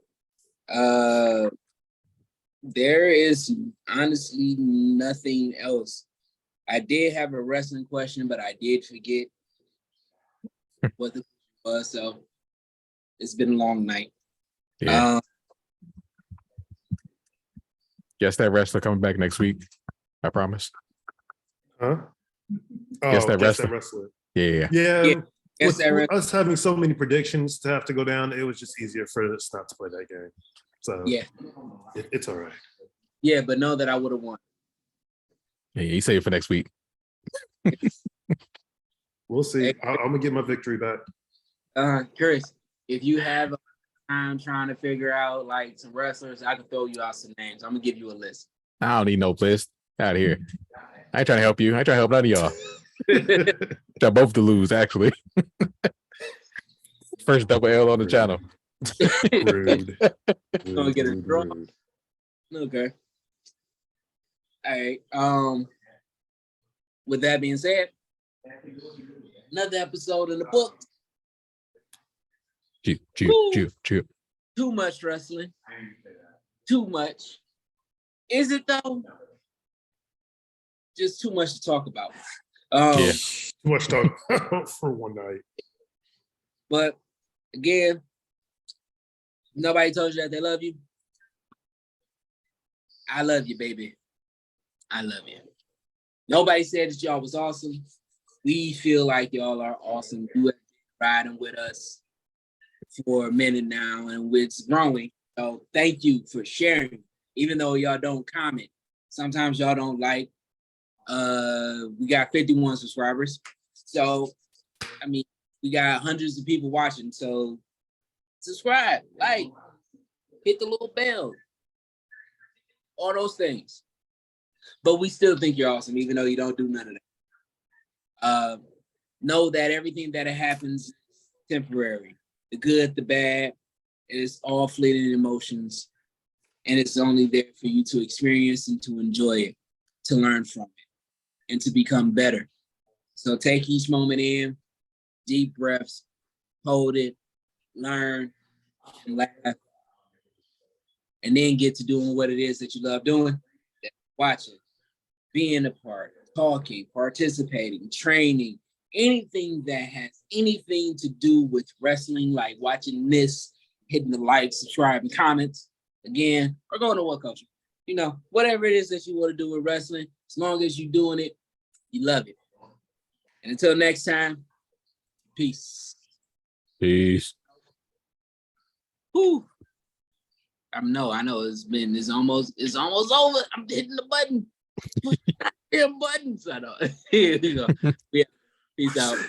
There is honestly nothing else. I did have a wrestling question, but I did forget what the was. So it's been a long night. Yeah. Guess that wrestler coming back next week. I promise. Huh? Guess that wrestler. Yeah. With us having so many predictions to have to go down, it was just easier for us not to play that game. So yeah, it's all right. Yeah, but know that I would have won. Yeah, you save it for next week. We'll see. I'm gonna get my victory back. Chris, if you have time trying to figure out like some wrestlers, I can throw you out some names. I'm gonna give you a list. I don't need no list. Out of here. I ain't trying to help you. I ain't trying to help none of y'all. Y'all both to lose, actually. First double L on the channel. Rude. Gonna get a draw. Okay. All right. With that being said, another episode in the book. Chew. Too much wrestling. Too much. Is it though? Just too much to talk about. Too much to talk about for one night. But again, nobody told you that they love you. I love you, baby. I love you. Nobody said that y'all was awesome. We feel like y'all are awesome. You have been riding with us for a minute now, and it's growing. So thank you for sharing. Even though y'all don't comment, sometimes y'all don't like. We got 51 subscribers. So, I mean, we got hundreds of people watching. So subscribe, like, hit the little bell, all those things. But we still think you're awesome, even though you don't do none of that. know that everything that happens is temporary. The good, the bad, it's all fleeting emotions. And it's only there for you to experience and to enjoy it, to learn from it, and to become better. So take each moment in, deep breaths, hold it, learn, and laugh. And then get to doing what it is that you love doing. Watching, being a part, talking, participating, training, anything that has anything to do with wrestling, like watching this, hitting the like, subscribe, and comments, again, or going to What Culture. You know, whatever it is that you want to do with wrestling, as long as you're doing it, you love it. And until next time, peace. Peace. Whew. I know it's almost over. I'm hitting the button. Push buttons. I know. Here you go. Yeah. Peace out.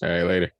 All right, later.